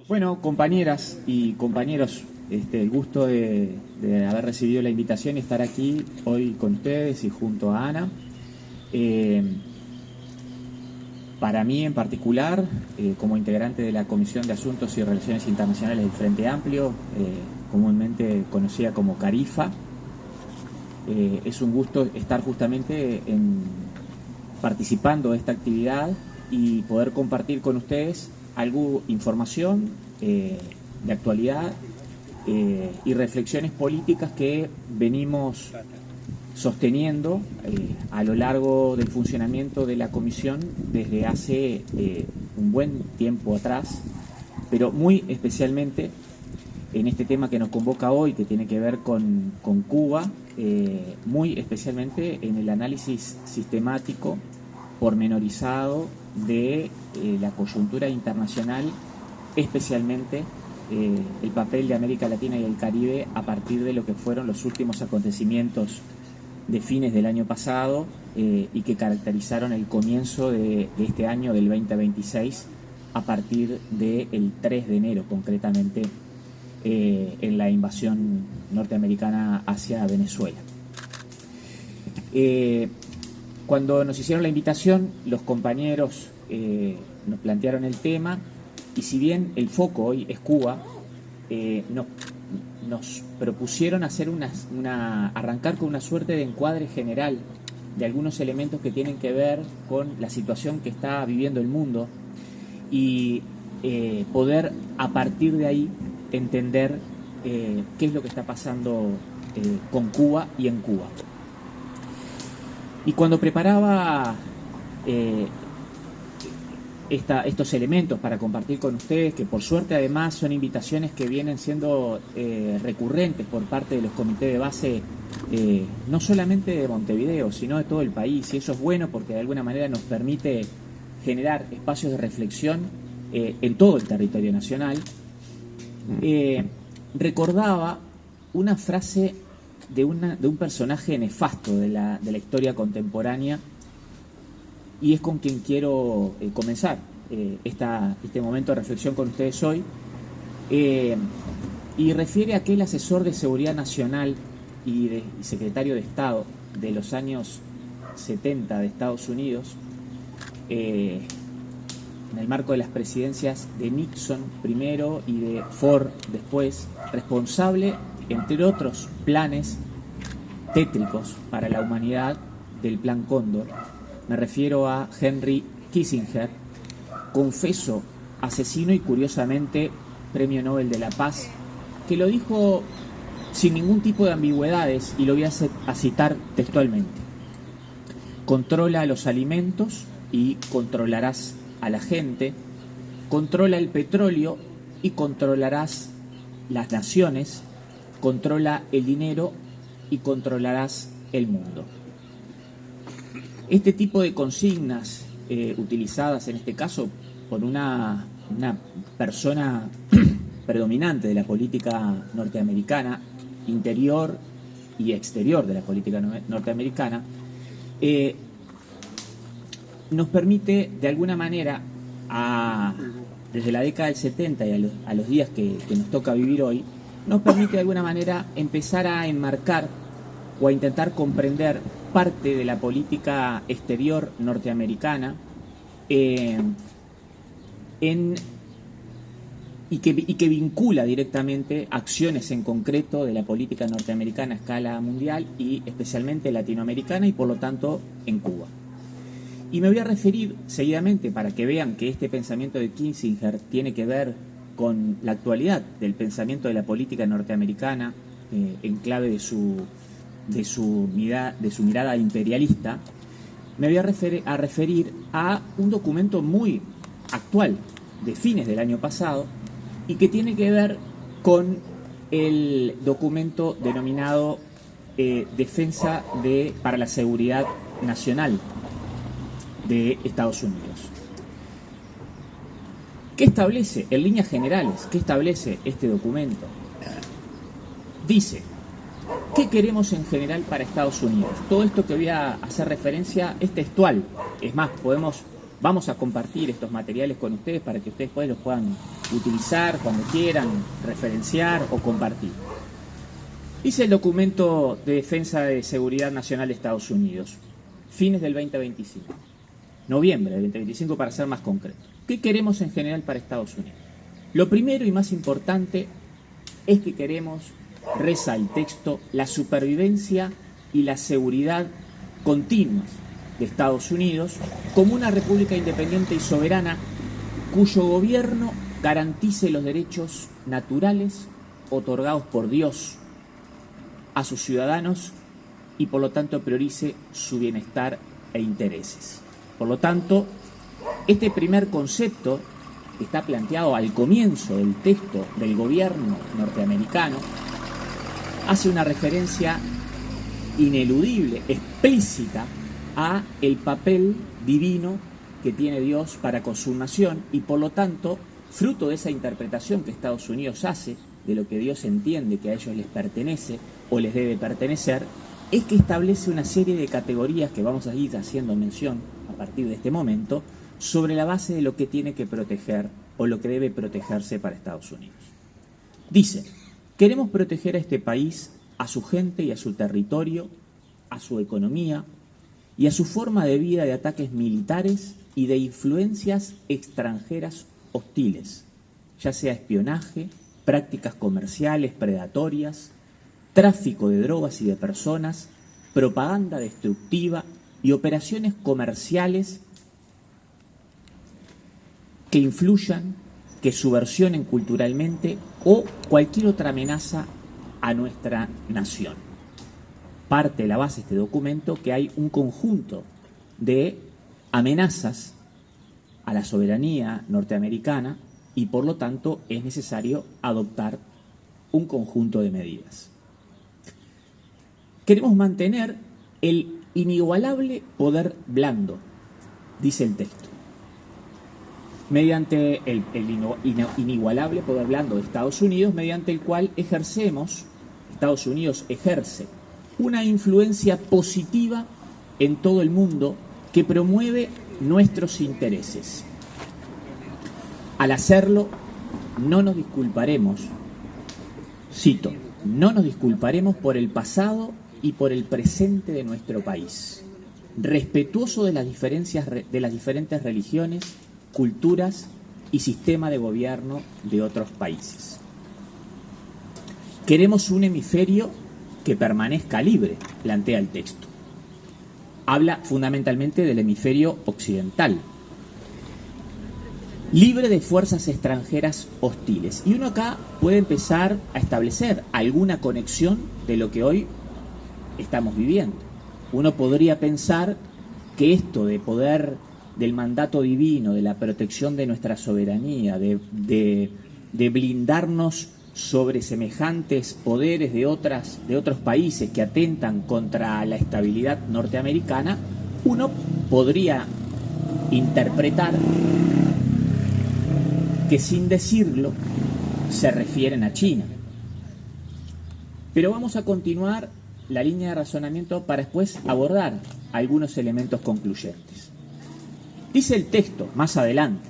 Bueno, compañeras y compañeros, el gusto de haber recibido la invitación y estar aquí hoy con ustedes y junto a Ana. Para mí en particular, como integrante de la Comisión de Asuntos y Relaciones Internacionales del Frente Amplio, comúnmente conocida como CARIFA, es un gusto estar justamente participando de esta actividad y poder compartir con ustedes información de actualidad y reflexiones políticas que venimos sosteniendo a lo largo del funcionamiento de la comisión desde hace un buen tiempo atrás, pero muy especialmente en este tema que nos convoca hoy, que tiene que ver con Cuba, muy especialmente en el análisis sistemático, pormenorizado de la coyuntura internacional, especialmente el papel de América Latina y el Caribe a partir de lo que fueron los últimos acontecimientos de fines del año pasado y que caracterizaron el comienzo de este año del 2026 a partir del 3 de enero concretamente en la invasión norteamericana hacia Venezuela. Cuando nos hicieron la invitación, los compañeros nos plantearon el tema y si bien el foco hoy es Cuba, nos propusieron hacer arrancar con una suerte de encuadre general de algunos elementos que tienen que ver con la situación que está viviendo el mundo y poder a partir de ahí entender qué es lo que está pasando con Cuba y en Cuba. Y cuando preparaba estos elementos para compartir con ustedes, que por suerte además son invitaciones que vienen siendo recurrentes por parte de los comités de base, no solamente de Montevideo, sino de todo el país, y eso es bueno porque de alguna manera nos permite generar espacios de reflexión en todo el territorio nacional. Recordaba una frase de un personaje nefasto de la historia contemporánea, y es con quien quiero comenzar este momento de reflexión con ustedes hoy, y refiere a aquel asesor de seguridad nacional y secretario de Estado de los años 70 de Estados Unidos, en el marco de las presidencias de Nixon primero y de Ford después, responsable, entre otros planes tétricos para la humanidad, del Plan Cóndor. Me refiero a Henry Kissinger, confeso asesino y curiosamente Premio Nobel de la Paz, que lo dijo sin ningún tipo de ambigüedades y lo voy a citar textualmente: controla los alimentos y controlarás a la gente, controla el petróleo y controlarás las naciones, controla el dinero y controlarás el mundo. Este tipo de consignas utilizadas en este caso por una persona predominante de la política norteamericana, interior y exterior de la política norteamericana, nos permite de alguna manera, desde la década del 70 y a los días que nos toca vivir hoy, nos permite de alguna manera empezar a enmarcar o a intentar comprender parte de la política exterior norteamericana y que vincula directamente acciones en concreto de la política norteamericana a escala mundial y especialmente latinoamericana y por lo tanto en Cuba. Y me voy a referir seguidamente para que vean que este pensamiento de Kissinger tiene que ver con la actualidad del pensamiento de la política norteamericana en clave de su mirada imperialista. Me voy a referir a un documento muy actual de fines del año pasado y que tiene que ver con el documento denominado Defensa para la Seguridad Nacional de Estados Unidos. ¿Qué establece, en líneas generales, qué establece este documento? Dice: ¿qué queremos en general para Estados Unidos? Todo esto que voy a hacer referencia es textual. Es más, podemos Vamos a compartir estos materiales con ustedes para que ustedes después los puedan utilizar cuando quieran, referenciar o compartir. Dice el documento de Defensa de Seguridad Nacional de Estados Unidos, fines del 2025, noviembre del 2025 para ser más concreto. ¿Qué queremos en general para Estados Unidos? Lo primero y más importante es que queremos, reza el texto, la supervivencia y la seguridad continuas de Estados Unidos como una república independiente y soberana cuyo gobierno garantice los derechos naturales otorgados por Dios a sus ciudadanos y por lo tanto priorice su bienestar e intereses. Por lo tanto, este primer concepto que está planteado al comienzo del texto del gobierno norteamericano hace una referencia ineludible, explícita, a el papel divino que tiene Dios para con su nación y por lo tanto, fruto de esa interpretación que Estados Unidos hace de lo que Dios entiende que a ellos les pertenece o les debe pertenecer, es que establece una serie de categorías que vamos a ir haciendo mención a partir de este momento sobre la base de lo que tiene que proteger o lo que debe protegerse para Estados Unidos. Dice, queremos proteger a este país, a su gente y a su territorio, a su economía y a su forma de vida de ataques militares y de influencias extranjeras hostiles, ya sea espionaje, prácticas comerciales predatorias, tráfico de drogas y de personas, propaganda destructiva y operaciones comerciales que influyan, que subversionen culturalmente o cualquier otra amenaza a nuestra nación. Parte de la base de este documento que hay un conjunto de amenazas a la soberanía norteamericana y por lo tanto es necesario adoptar un conjunto de medidas. Queremos mantener el inigualable poder blando, dice el texto, mediante el inigualable poder blando de Estados Unidos, mediante el cual Estados Unidos ejerce una influencia positiva en todo el mundo que promueve nuestros intereses. Al hacerlo, no nos disculparemos, cito, no nos disculparemos por el pasado y por el presente de nuestro país, respetuoso de las diferentes religiones, culturas y sistema de gobierno de otros países. Queremos un hemisferio que permanezca libre, plantea el texto. Habla fundamentalmente del hemisferio occidental, libre de fuerzas extranjeras hostiles. Y uno acá puede empezar a establecer alguna conexión de lo que hoy estamos viviendo. Uno podría pensar que esto de poder del mandato divino, de la protección de nuestra soberanía, de blindarnos sobre semejantes poderes de otros países que atentan contra la estabilidad norteamericana, uno podría interpretar que sin decirlo se refieren a China. Pero vamos a continuar la línea de razonamiento para después abordar algunos elementos concluyentes. Dice el texto más adelante,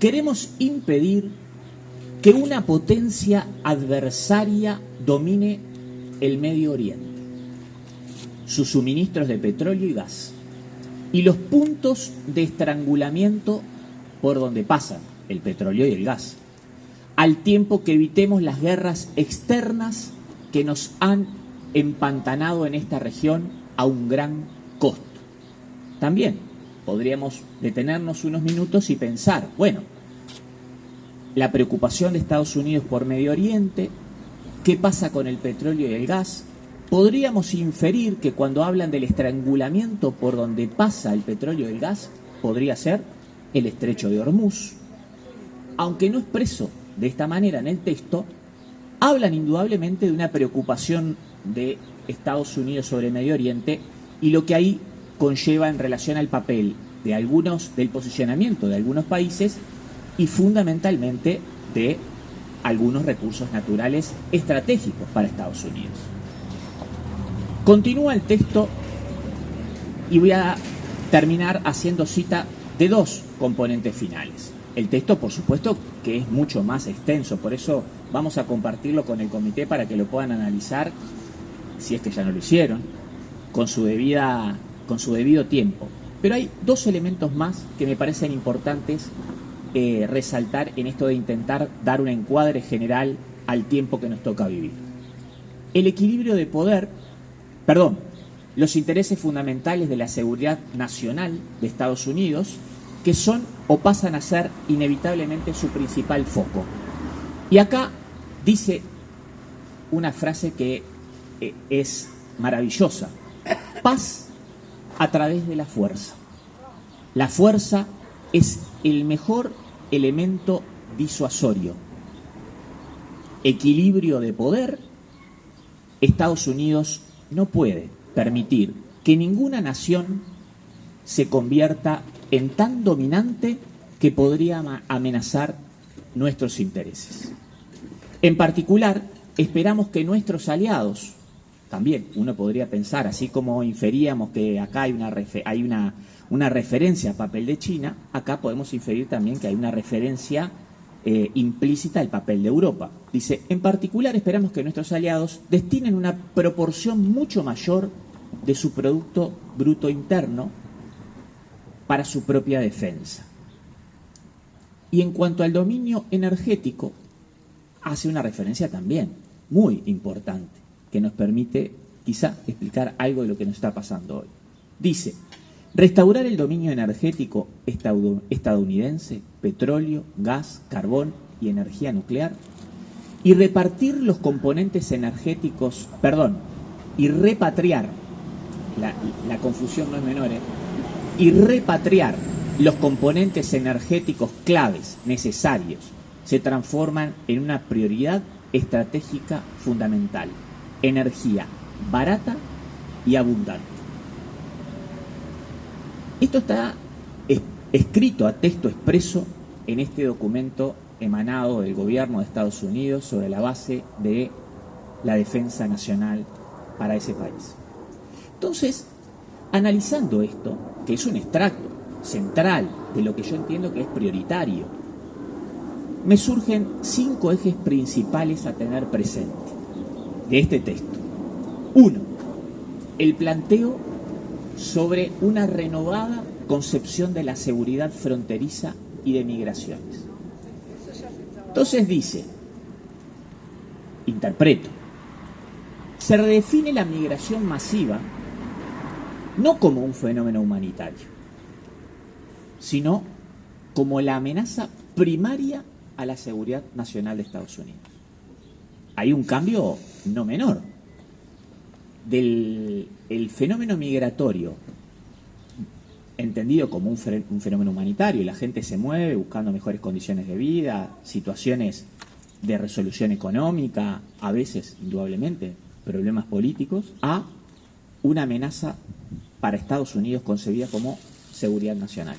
queremos impedir que una potencia adversaria domine el Medio Oriente, sus suministros de petróleo y gas, y los puntos de estrangulamiento por donde pasan el petróleo y el gas, al tiempo que evitemos las guerras externas que nos han empantanado en esta región a un gran costo. También podríamos detenernos unos minutos y pensar, bueno, la preocupación de Estados Unidos por Medio Oriente, ¿qué pasa con el petróleo y el gas? Podríamos inferir que cuando hablan del estrangulamiento por donde pasa el petróleo y el gas, podría ser el estrecho de Hormuz. Aunque no expreso de esta manera en el texto, hablan indudablemente de una preocupación de Estados Unidos sobre Medio Oriente y lo que ahí conlleva en relación al papel del posicionamiento de algunos países y fundamentalmente de algunos recursos naturales estratégicos para Estados Unidos. Continúa el texto y voy a terminar haciendo cita de dos componentes finales. El texto, por supuesto, que es mucho más extenso, por eso vamos a compartirlo con el comité para que lo puedan analizar, si es que ya no lo hicieron, con su debido tiempo. Pero hay dos elementos más que me parecen importantes resaltar en esto de intentar dar un encuadre general al tiempo que nos toca vivir. El equilibrio de poder, los intereses fundamentales de la seguridad nacional de Estados Unidos, que son o pasan a ser inevitablemente su principal foco. Y acá dice una frase que es maravillosa: paz a través de la fuerza. La fuerza es el mejor elemento disuasorio. Equilibrio de poder. Estados Unidos no puede permitir que ninguna nación se convierta en tan dominante que podría amenazar nuestros intereses. En particular, esperamos que nuestros aliados, también uno podría pensar, así como inferíamos que acá hay una referencia al papel de China, acá podemos inferir también que hay una referencia implícita al papel de Europa. Dice, en particular esperamos que nuestros aliados destinen una proporción mucho mayor de su Producto Bruto Interno para su propia defensa. Y en cuanto al dominio energético, hace una referencia también muy importante que nos permite quizá explicar algo de lo que nos está pasando hoy. Dice, restaurar el dominio energético estadounidense, petróleo, gas, carbón y energía nuclear, y repartir los componentes energéticos, y repatriar, la confusión no es menor, y repatriar los componentes energéticos claves, necesarios, se transforman en una prioridad estratégica fundamental. Energía barata y abundante. Esto está escrito a texto expreso en este documento emanado del gobierno de Estados Unidos sobre la base de la defensa nacional para ese país. Entonces, analizando esto, que es un extracto central de lo que yo entiendo que es prioritario, me surgen 5 ejes principales a tener presente de este texto. 1. El planteo sobre una renovada concepción de la seguridad fronteriza y de migraciones. Entonces dice, interpreto, se redefine la migración masiva no como un fenómeno humanitario, sino como la amenaza primaria a la seguridad nacional de Estados Unidos. Hay un cambio no menor. El fenómeno migratorio, entendido como un fenómeno humanitario, y la gente se mueve buscando mejores condiciones de vida, situaciones de resolución económica, a veces, indudablemente, problemas políticos, a una amenaza para Estados Unidos concebida como seguridad nacional.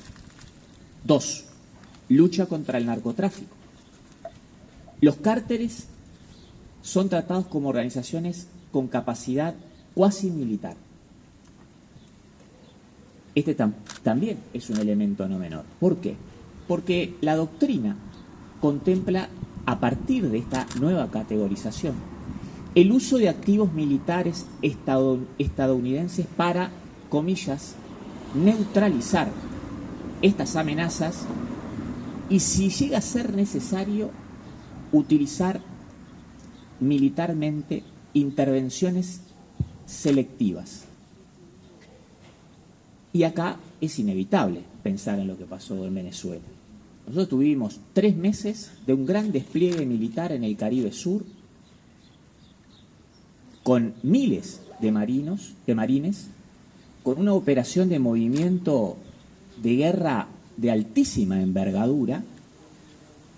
2. Lucha contra el narcotráfico. Los cárteles son tratados como organizaciones con capacidad cuasi militar. Este también es un elemento no menor. ¿Por qué? Porque la doctrina contempla, a partir de esta nueva categorización, el uso de activos militares estadounidenses para, comillas, neutralizar estas amenazas y, si llega a ser necesario, utilizar militarmente intervenciones selectivas. Y acá es inevitable pensar en lo que pasó en Venezuela. Nosotros tuvimos 3 meses de un gran despliegue militar en el Caribe Sur, con miles de marines, con una operación de movimiento de guerra de altísima envergadura,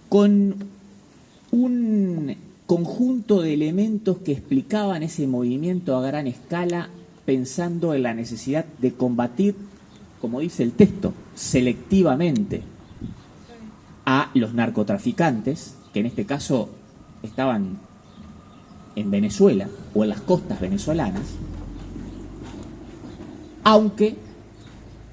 con un conjunto de elementos que explicaban ese movimiento a gran escala, pensando en la necesidad de combatir, como dice el texto, selectivamente a los narcotraficantes, que en este caso estaban en Venezuela o en las costas venezolanas, aunque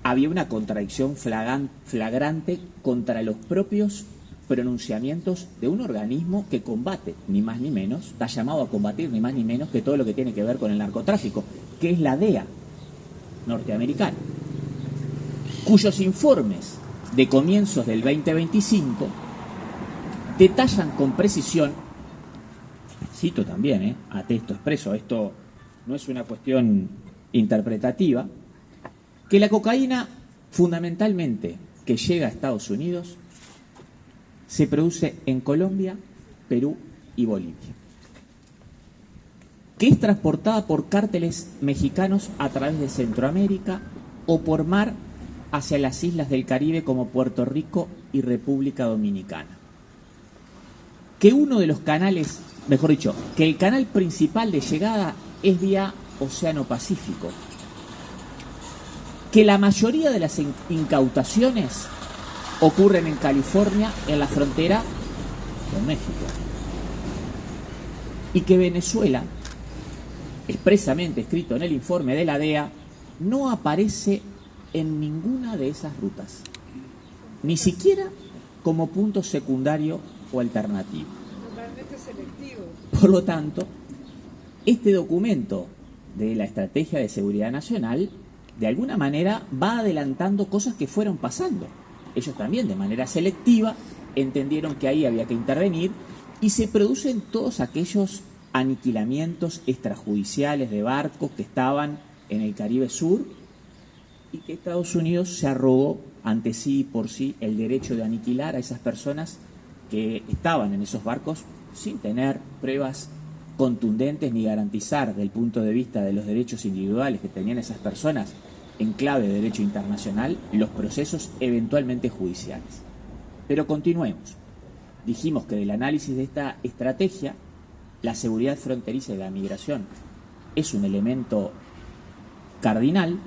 había una contradicción flagrante contra los propios pronunciamientos de un organismo que combate, ni más ni menos, está llamado a combatir ni más ni menos que todo lo que tiene que ver con el narcotráfico, que es la DEA norteamericana, cuyos informes de comienzos del 2025 detallan con precisión, cito también, a texto expreso, esto no es una cuestión interpretativa, que la cocaína fundamentalmente que llega a Estados Unidos se produce en Colombia, Perú y Bolivia, que es transportada por cárteles mexicanos a través de Centroamérica o por mar hacia las islas del Caribe como Puerto Rico y República Dominicana. Que uno de los canales, mejor dicho, que el canal principal de llegada es vía Océano Pacífico, que la mayoría de las incautaciones ocurren en California, en la frontera con México, y que Venezuela, expresamente escrito en el informe de la DEA, no aparece en ninguna de esas rutas, ni siquiera como punto secundario o alternativo. Totalmente selectivo. Por lo tanto, este documento de la Estrategia de Seguridad Nacional, de alguna manera, va adelantando cosas que fueron pasando. Ellos también, de manera selectiva, entendieron que ahí había que intervenir y se producen todos aquellos aniquilamientos extrajudiciales de barcos que estaban en el Caribe Sur y que Estados Unidos se arrogó ante sí y por sí el derecho de aniquilar a esas personas que estaban en esos barcos sin tener pruebas contundentes ni garantizar, desde el punto de vista de los derechos individuales que tenían esas personas en clave de derecho internacional, los procesos eventualmente judiciales. Pero continuemos. Dijimos que del análisis de esta estrategia, la seguridad fronteriza y la migración es un elemento cardinal.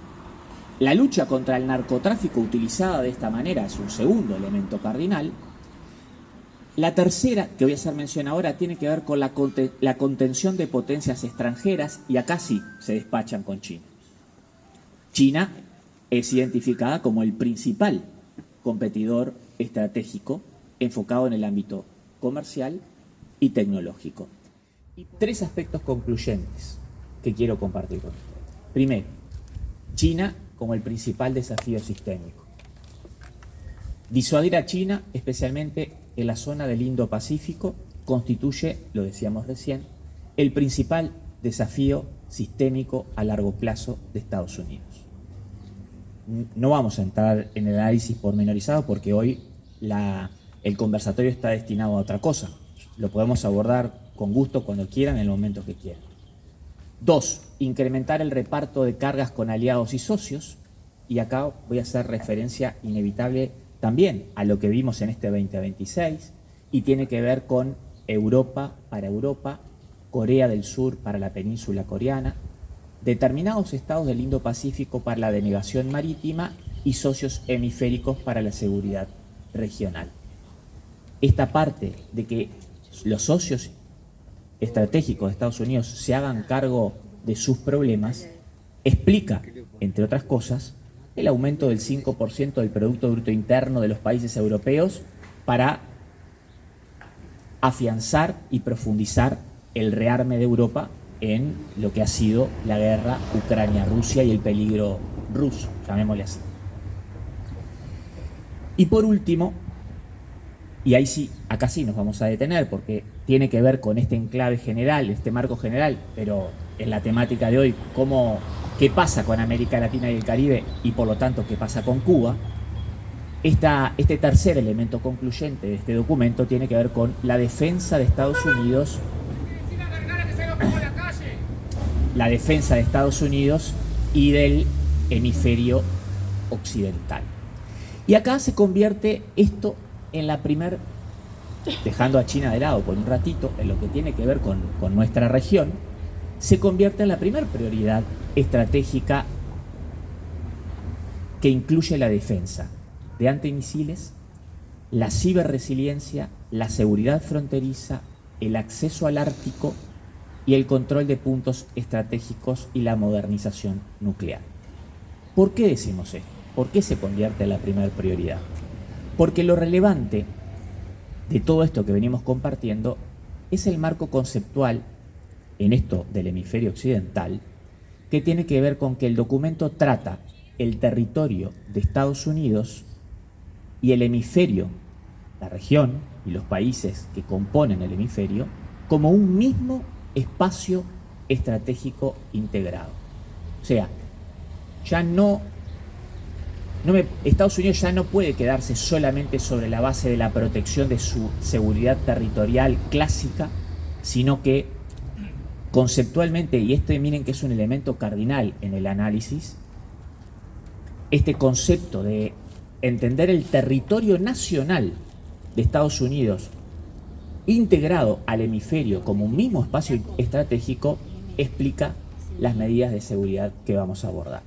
La lucha contra el narcotráfico utilizada de esta manera es un segundo elemento cardinal. La tercera, que voy a hacer mención ahora, tiene que ver con la contención de potencias extranjeras, y acá sí se despachan con China. China es identificada como el principal competidor estratégico enfocado en el ámbito comercial y tecnológico. Y 3 aspectos concluyentes que quiero compartir con ustedes. Primero, China como el principal desafío sistémico. Disuadir a China, especialmente en la zona del Indo-Pacífico, constituye, lo decíamos recién, el principal desafío sistémico a largo plazo de Estados Unidos. No vamos a entrar en el análisis pormenorizado porque hoy el conversatorio está destinado a otra cosa. Lo podemos abordar con gusto cuando quieran, en el momento que quieran. 2, incrementar el reparto de cargas con aliados y socios, y acá voy a hacer referencia inevitable también a lo que vimos en este 2026, y tiene que ver con Europa para Europa, Corea del Sur para la península coreana, determinados estados del Indo-Pacífico para la denegación marítima y socios hemisféricos para la seguridad regional. Esta parte de que los socios estratégicos de Estados Unidos se hagan cargo de sus problemas explica, entre otras cosas, el aumento del 5% del Producto Bruto Interno de los países europeos para afianzar y profundizar el rearme de Europa en lo que ha sido la guerra Ucrania-Rusia y el peligro ruso, llamémosle así. Y por último, y ahí sí, acá sí nos vamos a detener porque tiene que ver con este enclave general, este marco general, pero en la temática de hoy, qué pasa con América Latina y el Caribe y por lo tanto qué pasa con Cuba. Este tercer elemento concluyente de este documento tiene que ver con la defensa de Estados Unidos, y del hemisferio occidental. Y acá se convierte esto en la primer, dejando a China de lado por un ratito, en lo que tiene que ver con nuestra región, se convierte en la primer prioridad estratégica que incluye la defensa de antimisiles, la ciberresiliencia, la seguridad fronteriza, el acceso al Ártico y el control de puntos estratégicos y la modernización nuclear. ¿Por qué decimos esto? ¿Por qué se convierte en la primera prioridad? Porque lo relevante de todo esto que venimos compartiendo es el marco conceptual, en esto del hemisferio occidental, que tiene que ver con que el documento trata el territorio de Estados Unidos y el hemisferio, la región y los países que componen el hemisferio, como un mismo espacio estratégico integrado. O sea, ya Estados Unidos ya no puede quedarse solamente sobre la base de la protección de su seguridad territorial clásica, sino que conceptualmente, y miren que es un elemento cardinal en el análisis, este concepto de entender el territorio nacional de Estados Unidos integrado al hemisferio como un mismo espacio estratégico explica las medidas de seguridad que vamos a abordar.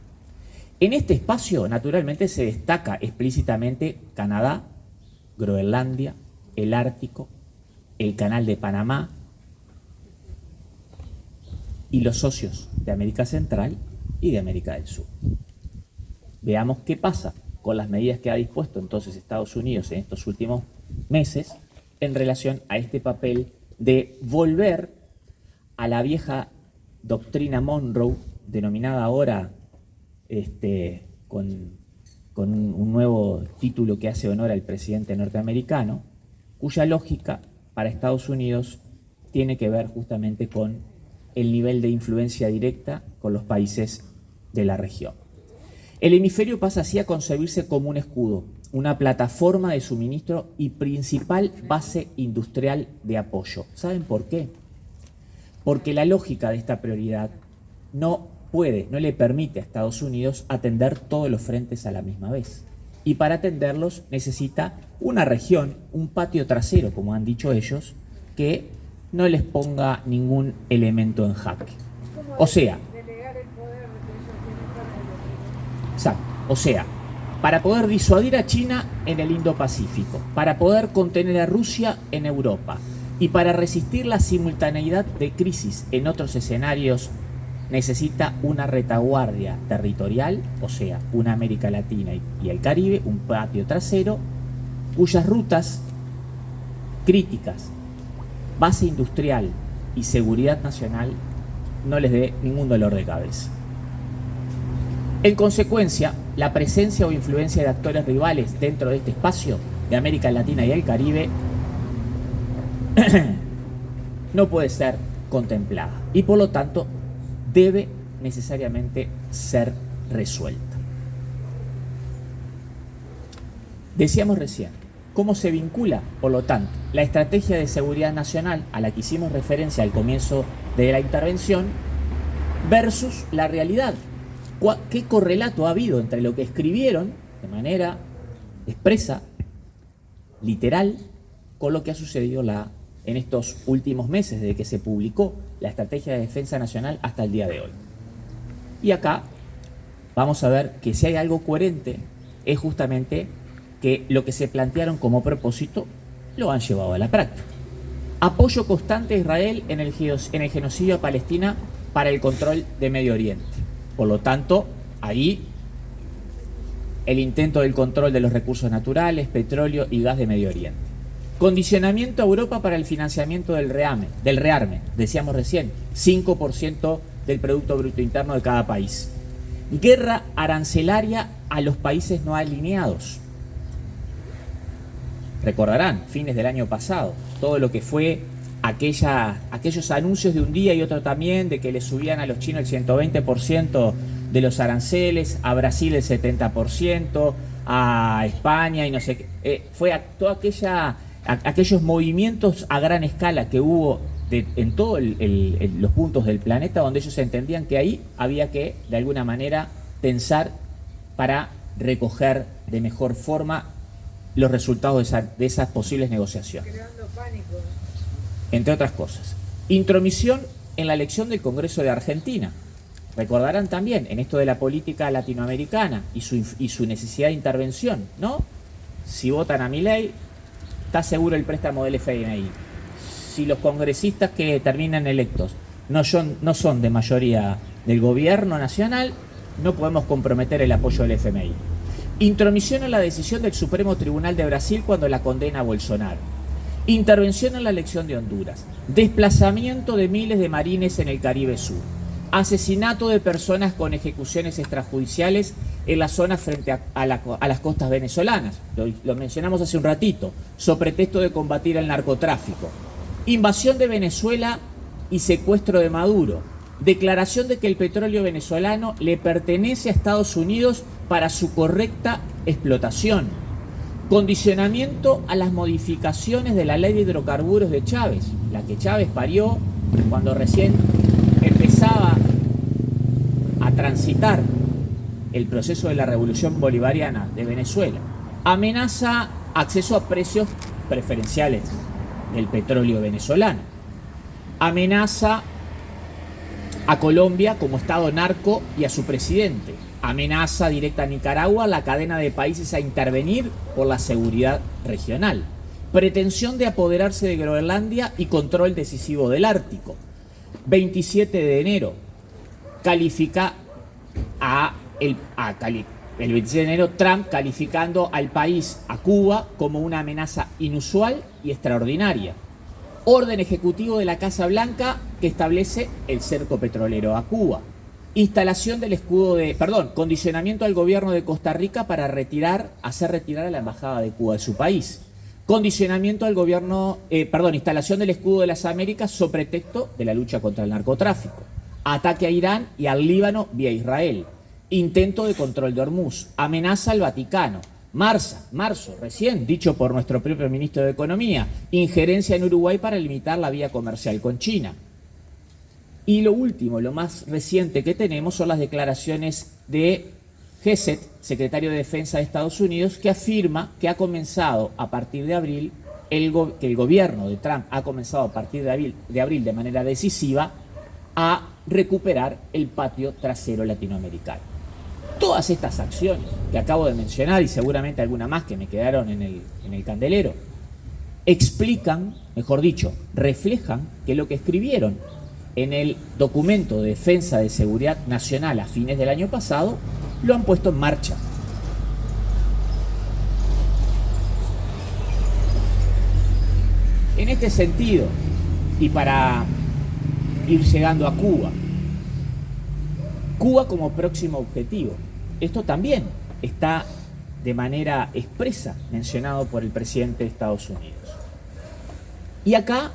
En este espacio, naturalmente, se destaca explícitamente Canadá, Groenlandia, el Ártico, el Canal de Panamá y los socios de América Central y de América del Sur. Veamos qué pasa con las medidas que ha dispuesto entonces Estados Unidos en estos últimos meses en relación a este papel de volver a la vieja doctrina Monroe, denominada ahora con un nuevo título que hace honor al presidente norteamericano, cuya lógica para Estados Unidos tiene que ver justamente con el nivel de influencia directa con los países de la región. El hemisferio pasa así a concebirse como un escudo, una plataforma de suministro y principal base industrial de apoyo. ¿Saben por qué? Porque la lógica de esta prioridad no le permite a Estados Unidos atender todos los frentes a la misma vez. Y para atenderlos necesita una región, un patio trasero, como han dicho ellos, que no les ponga ningún elemento en jaque. O sea, delegar el poder que ellos tienen para ellos. exacto, o sea, para poder disuadir a China en el Indo-Pacífico, para poder contener a Rusia en Europa y para resistir la simultaneidad de crisis en otros escenarios, necesita una retaguardia territorial, o sea, una América Latina y el Caribe, un patio trasero, cuyas rutas críticas, base industrial y seguridad nacional no les dé ningún dolor de cabeza. En consecuencia, la presencia o influencia de actores rivales dentro de este espacio de América Latina y el Caribe no puede ser contemplada y por lo tanto debe necesariamente ser resuelta. Decíamos recién, ¿cómo se vincula, por lo tanto, la estrategia de seguridad nacional a la que hicimos referencia al comienzo de la intervención versus la realidad? ¿Qué correlato ha habido entre lo que escribieron de manera expresa, literal, con lo que ha sucedido en estos últimos meses desde que se publicó la Estrategia de Defensa Nacional hasta el día de hoy? Y acá vamos a ver que si hay algo coherente es justamente que lo que se plantearon como propósito lo han llevado a la práctica. Apoyo constante a Israel en el genocidio a Palestina para el control de Medio Oriente. Por lo tanto, ahí el intento del control de los recursos naturales, petróleo y gas de Medio Oriente. Condicionamiento a Europa para el financiamiento del rearme, decíamos recién, 5% del Producto Bruto Interno de cada país. Guerra arancelaria a los países no alineados. Recordarán, fines del año pasado, todo lo que fue aquellos anuncios de un día y otro también de que le subían a los chinos el 120% de los aranceles, a Brasil el 70%, a España y no sé qué. Fue toda aquellos movimientos a gran escala que hubo en todos los puntos del planeta, donde ellos entendían que ahí había que, de alguna manera, pensar para recoger de mejor forma los resultados de esas posibles negociaciones. Creando pánico. Entre otras cosas. Intromisión en la elección del Congreso de Argentina. Recordarán también en esto de la política latinoamericana y su necesidad de intervención, ¿no? Si votan a Milei, está seguro el préstamo del FMI. Si los congresistas que terminan electos no son de mayoría del gobierno nacional, no podemos comprometer el apoyo del FMI. Intromisión en la decisión del Supremo Tribunal de Brasil cuando la condena a Bolsonaro. Intervención en la elección de Honduras. Desplazamiento de miles de marines en el Caribe Sur. Asesinato de personas con ejecuciones extrajudiciales en la zona frente a las costas venezolanas. Lo mencionamos hace un ratito, sobre pretexto de combatir el narcotráfico. Invasión de Venezuela y secuestro de Maduro. Declaración de que el petróleo venezolano le pertenece a Estados Unidos para su correcta explotación. Condicionamiento a las modificaciones de la ley de hidrocarburos de Chávez, la que Chávez parió cuando recién empezaba a transitar el proceso de la revolución bolivariana de Venezuela. Amenaza acceso a precios preferenciales del petróleo venezolano. Amenaza a Colombia como Estado narco y a su presidente. Amenaza directa a Nicaragua, la cadena de países a intervenir por la seguridad regional. Pretensión de apoderarse de Groenlandia y control decisivo del Ártico. 27 de enero, califica el 27 de enero Trump calificando al país, a Cuba, como una amenaza inusual y extraordinaria. Orden ejecutivo de la Casa Blanca que establece el cerco petrolero a Cuba. Condicionamiento al gobierno de Costa Rica para hacer retirar a la embajada de Cuba de su país. Condicionamiento al gobierno, instalación del escudo de las Américas sobre pretexto de la lucha contra el narcotráfico. Ataque a Irán y al Líbano vía Israel. Intento de control de Hormuz. Amenaza al Vaticano. Marzo, recién dicho por nuestro propio ministro de Economía. Injerencia en Uruguay para limitar la vía comercial con China. Y lo último, lo más reciente que tenemos son las declaraciones de Geset, secretario de Defensa de Estados Unidos, que afirma que ha comenzado a partir de abril, que el gobierno de Trump ha comenzado a partir de abril de manera decisiva a recuperar el patio trasero latinoamericano. Todas estas acciones que acabo de mencionar y seguramente alguna más que me quedaron en el candelero, explican, mejor dicho, reflejan que lo que escribieron en el documento de defensa de seguridad nacional a fines del año pasado, lo han puesto en marcha. En este sentido, y para ir llegando a Cuba como próximo objetivo, esto también está de manera expresa mencionado por el presidente de Estados Unidos. Y acá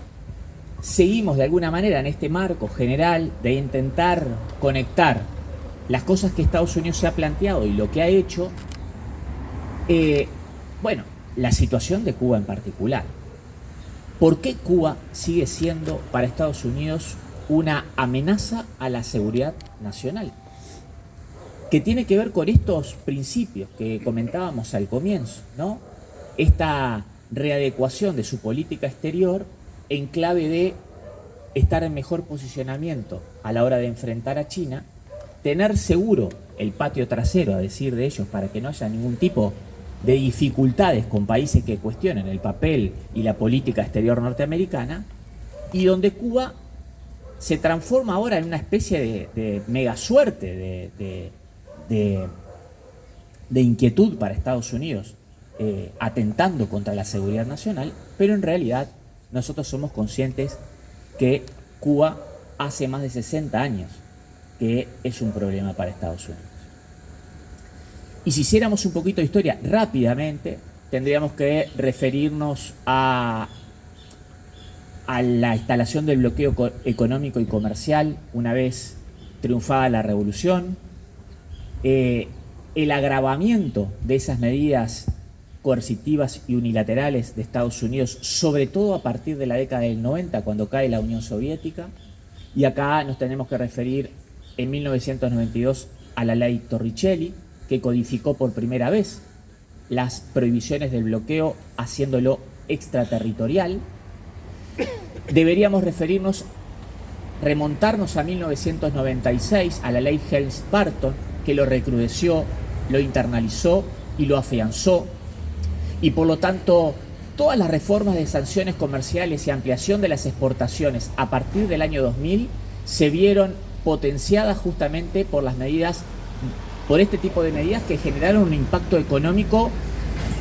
seguimos de alguna manera en este marco general de intentar conectar las cosas que Estados Unidos se ha planteado y lo que ha hecho, la situación de Cuba en particular. ¿Por qué Cuba sigue siendo para Estados Unidos una amenaza a la seguridad nacional? Que tiene que ver con estos principios que comentábamos al comienzo, ¿no? Esta readecuación de su política exterior en clave de estar en mejor posicionamiento a la hora de enfrentar a China, tener seguro el patio trasero, a decir de ellos, para que no haya ningún tipo de dificultades con países que cuestionen el papel y la política exterior norteamericana, y donde Cuba se transforma ahora en una especie de mega suerte de inquietud para Estados Unidos, atentando contra la seguridad nacional, pero en realidad nosotros somos conscientes que Cuba hace más de 60 años que es un problema para Estados Unidos. Y si hiciéramos un poquito de historia rápidamente, tendríamos que referirnos a la instalación del bloqueo económico y comercial una vez triunfada la revolución, el agravamiento de esas medidas coercitivas y unilaterales de Estados Unidos, sobre todo a partir de la década del 90, cuando cae la Unión Soviética, y acá nos tenemos que referir en 1992 a la ley Torricelli, que codificó por primera vez las prohibiciones del bloqueo, haciéndolo extraterritorial. Deberíamos remontarnos a 1996, a la ley Helms-Burton, que lo recrudeció, lo internalizó y lo afianzó. Y por lo tanto, todas las reformas de sanciones comerciales y ampliación de las exportaciones a partir del año 2000 se vieron potenciadas justamente por las medidas por este tipo de medidas que generaron un impacto económico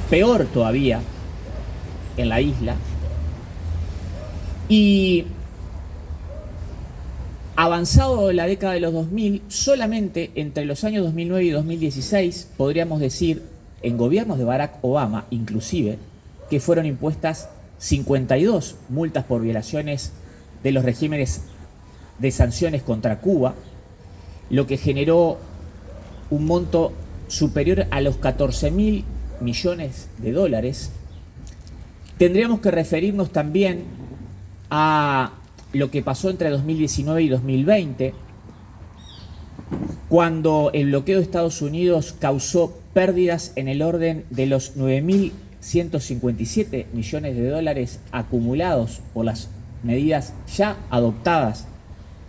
peor todavía en la isla. Y avanzado la década de los 2000, solamente entre los años 2009 y 2016, podríamos decir, en gobiernos de Barack Obama inclusive, que fueron impuestas 52 multas por violaciones de los regímenes de sanciones contra Cuba, lo que generó un monto superior a los 14.000 millones de dólares. Tendríamos que referirnos también a lo que pasó entre 2019 y 2020, cuando el bloqueo de Estados Unidos causó pérdidas en el orden de los 9.157 millones de dólares acumulados por las medidas ya adoptadas,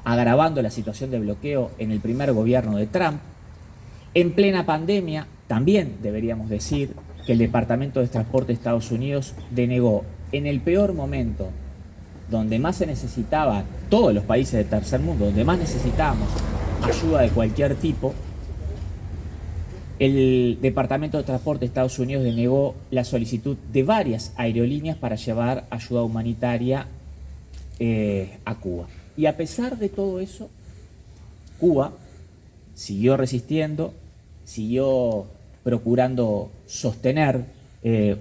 agravando la situación de bloqueo en el primer gobierno de Trump. En plena pandemia, también deberíamos decir que el Departamento de Transporte de Estados Unidos denegó en el peor momento, donde más se necesitaba, todos los países del tercer mundo, donde más necesitábamos ayuda de cualquier tipo, el Departamento de Transporte de Estados Unidos denegó la solicitud de varias aerolíneas para llevar ayuda humanitaria a Cuba. Y a pesar de todo eso, Cuba siguió resistiendo, siguió procurando sostener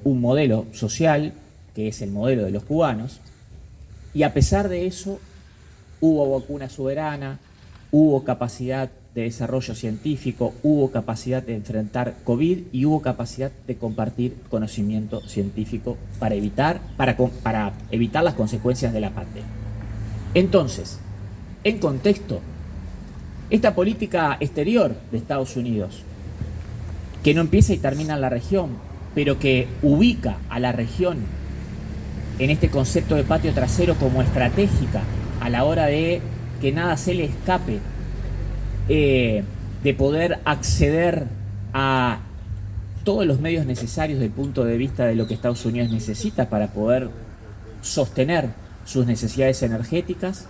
un modelo social, que es el modelo de los cubanos, y a pesar de eso, hubo vacuna soberana, hubo capacidad de desarrollo científico, hubo capacidad de enfrentar COVID y hubo capacidad de compartir conocimiento científico para evitar las consecuencias de la pandemia. Entonces, en contexto, esta política exterior de Estados Unidos, que no empieza y termina en la región, pero que ubica a la región en este concepto de patio trasero como estratégica a la hora de que nada se le escape, de poder acceder a todos los medios necesarios desde el punto de vista de lo que Estados Unidos necesita para poder sostener sus necesidades energéticas,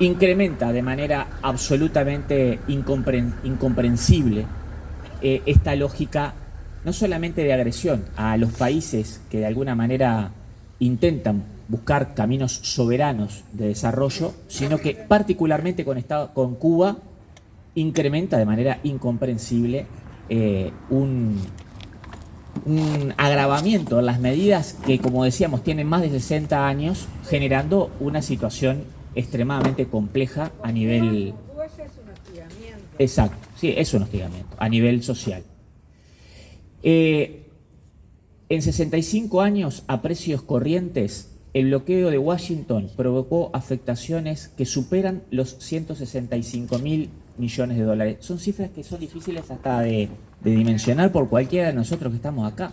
incrementa de manera absolutamente incomprensible esta lógica no solamente de agresión a los países que de alguna manera intentan buscar caminos soberanos de desarrollo, sino que particularmente con Cuba incrementa de manera incomprensible un agravamiento en las medidas que, como decíamos, tienen más de 60 años, generando una situación extremadamente compleja a nivel... Pues es un hostigamiento. Exacto, sí, es un hostigamiento a nivel social. En 65 años a precios corrientes, el bloqueo de Washington provocó afectaciones que superan los 165.000 millones de dólares. Son cifras que son difíciles hasta de dimensionar por cualquiera de nosotros que estamos acá.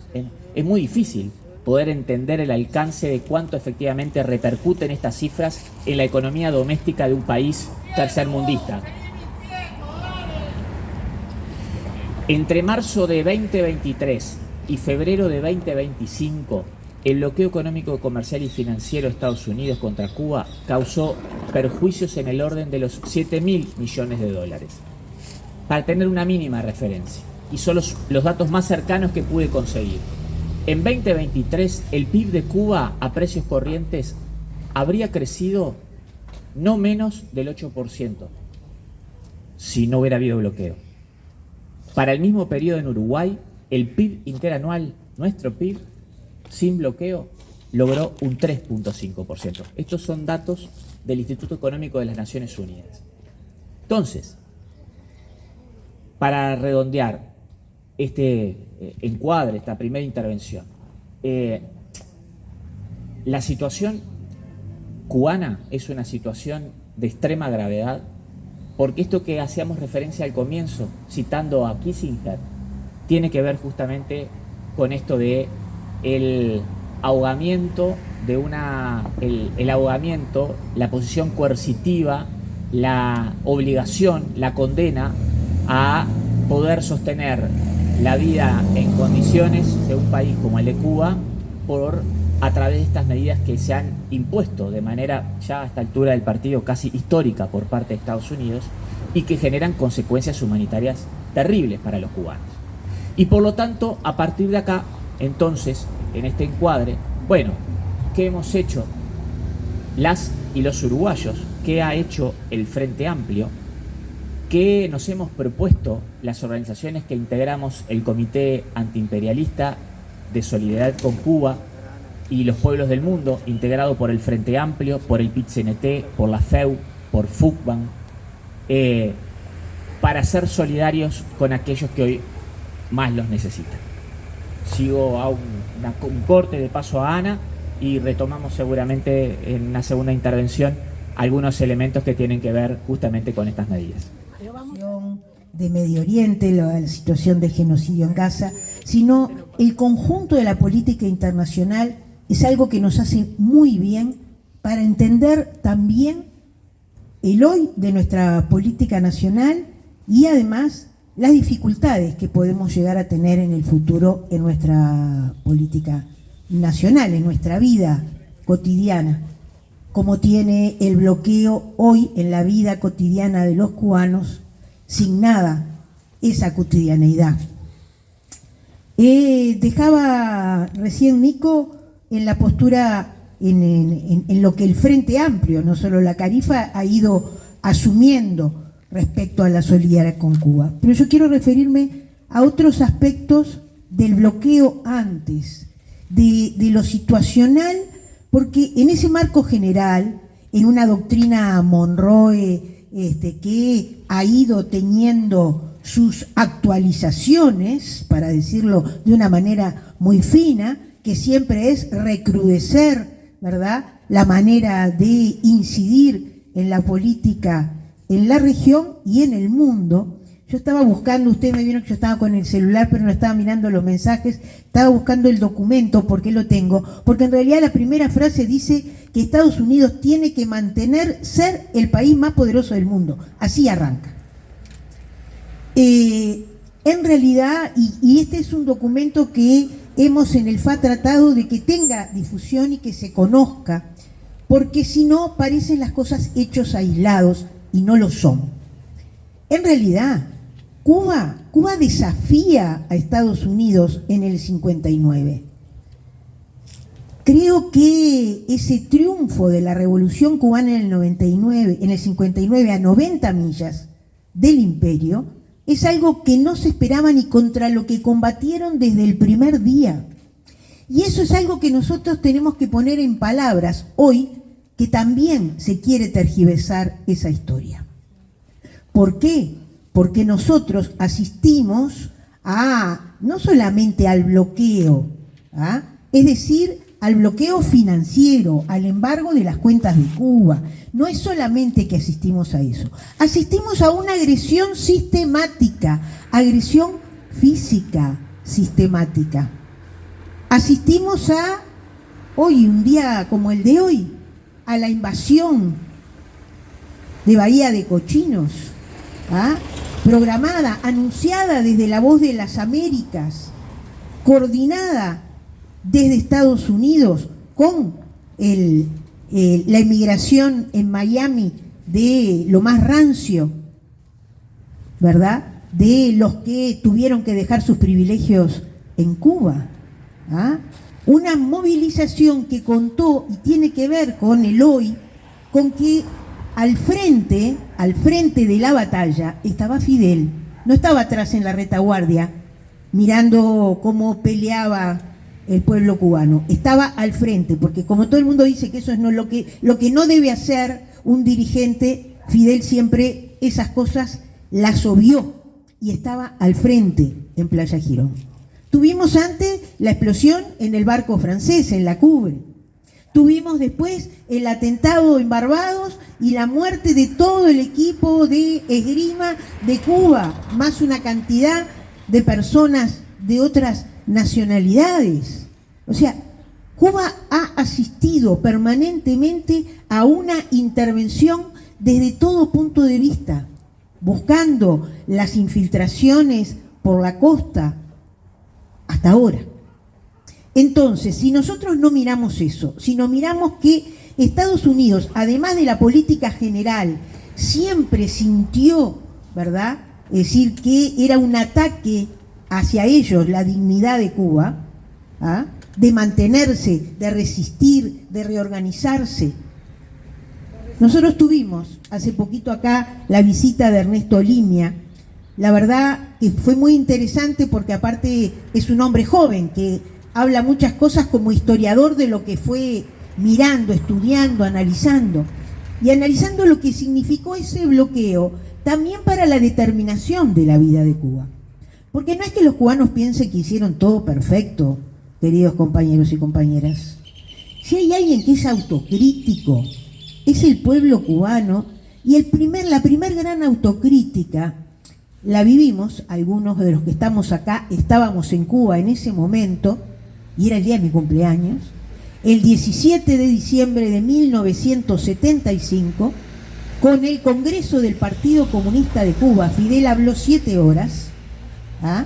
Es muy difícil poder entender el alcance de cuánto efectivamente repercuten estas cifras en la economía doméstica de un país tercermundista. Entre marzo de 2023 y febrero de 2025, el bloqueo económico, comercial y financiero de Estados Unidos contra Cuba causó perjuicios en el orden de los 7.000 millones de dólares. Para tener una mínima referencia, y son los datos más cercanos que pude conseguir. En 2023, el PIB de Cuba a precios corrientes habría crecido no menos del 8% si no hubiera habido bloqueo. Para el mismo periodo en Uruguay, el PIB interanual, nuestro PIB, sin bloqueo, logró un 3.5%. Estos son datos del Instituto Económico de las Naciones Unidas. Entonces, para redondear este encuadre, esta primera intervención, la situación cubana es una situación de extrema gravedad, porque esto que hacíamos referencia al comienzo, citando a Kissinger, tiene que ver justamente con esto de el ahogamiento el ahogamiento, la posición coercitiva, la obligación, la condena a poder sostener la vida en condiciones de un país como el de Cuba a través de estas medidas que se han impuesto de manera ya a esta altura del partido casi histórica por parte de Estados Unidos y que generan consecuencias humanitarias terribles para los cubanos. Y por lo tanto, a partir de acá, entonces, en este encuadre, bueno, ¿qué hemos hecho las y los uruguayos? ¿Qué ha hecho el Frente Amplio? ¿Qué nos hemos propuesto las organizaciones que integramos el Comité Antiimperialista de Solidaridad con Cuba y los pueblos del mundo, integrado por el Frente Amplio, por el PIT-CNT, por la FEU, por FUCBAN, para ser solidarios con aquellos que hoy más los necesitan? Sigo a un corte de paso a Ana y retomamos seguramente en una segunda intervención algunos elementos que tienen que ver justamente con estas medidas. De Medio Oriente, la situación del genocidio en Gaza, sino el conjunto de la política internacional es algo que nos hace muy bien para entender también el hoy de nuestra política nacional y además las dificultades que podemos llegar a tener en el futuro en nuestra política nacional, en nuestra vida cotidiana, como tiene el bloqueo hoy en la vida cotidiana de los cubanos, signada esa cotidianeidad. Dejaba recién Nico en la postura, en lo que el Frente Amplio, no solo la Carifa, ha ido asumiendo respecto a la solidaridad con Cuba. Pero yo quiero referirme a otros aspectos del bloqueo antes, de lo situacional, porque en ese marco general, en una doctrina Monroe que ha ido teniendo sus actualizaciones, para decirlo de una manera muy fina, que siempre es recrudecer, ¿verdad?, la manera de incidir en la política en la región y en el mundo. Yo estaba buscando, ustedes me vieron que yo estaba con el celular, pero no estaba mirando los mensajes, estaba buscando el documento, porque lo tengo, porque en realidad la primera frase dice que Estados Unidos tiene que ser el país más poderoso del mundo. Así arranca. En realidad, y este es un documento que hemos en el FA tratado de que tenga difusión y que se conozca, porque si no parecen las cosas hechos aislados y no lo son. En realidad, Cuba desafía a Estados Unidos en el 59. Creo que ese triunfo de la Revolución Cubana en el 59 a 90 millas del imperio es algo que no se esperaba ni contra lo que combatieron desde el primer día. Y eso es algo que nosotros tenemos que poner en palabras hoy, que también se quiere tergiversar esa historia. ¿Por qué? Porque nosotros asistimos no solamente al bloqueo, es decir, al bloqueo financiero, al embargo de las cuentas de Cuba. No es solamente que asistimos a eso, asistimos a una agresión sistemática, agresión física sistemática. Asistimos hoy, un día como el de hoy, a la invasión de Bahía de Cochinos, programada, anunciada desde La Voz de las Américas, coordinada desde Estados Unidos con la emigración en Miami de lo más rancio, ¿verdad?, de los que tuvieron que dejar sus privilegios en Cuba. Una movilización que contó y tiene que ver con el hoy, con que al frente de la batalla estaba Fidel, no estaba atrás en la retaguardia mirando cómo peleaba el pueblo cubano, estaba al frente, porque como todo el mundo dice que eso es lo que no debe hacer un dirigente, Fidel siempre esas cosas las obvió y estaba al frente en Playa Girón. Tuvimos antes la explosión en el barco francés, en la Cubre. Tuvimos después el atentado en Barbados y la muerte de todo el equipo de esgrima de Cuba, más una cantidad de personas de otras nacionalidades. O sea, Cuba ha asistido permanentemente a una intervención desde todo punto de vista, buscando las infiltraciones por la costa hasta ahora. Entonces, si nosotros no miramos eso, si no miramos que Estados Unidos, además de la política general, siempre sintió ¿verdad? Es decir, que era un ataque hacia ellos, la dignidad de Cuba, ¿ah? De mantenerse, de resistir, de reorganizarse. Nosotros tuvimos hace poquito acá la visita de Ernesto Limia. La verdad que fue muy interesante porque aparte es un hombre joven que habla muchas cosas como historiador de lo que fue mirando, estudiando, analizando. Y analizando lo que significó ese bloqueo también para la determinación de la vida de Cuba. Porque no es que los cubanos piensen que hicieron todo perfecto, queridos compañeros y compañeras. Si hay alguien que es autocrítico, es el pueblo cubano, y la primer gran autocrítica la vivimos, algunos de los que estamos acá, estábamos en Cuba en ese momento, y era el día de mi cumpleaños, el 17 de diciembre de 1975, con el Congreso del Partido Comunista de Cuba. Fidel habló 7 horas, ¿ah?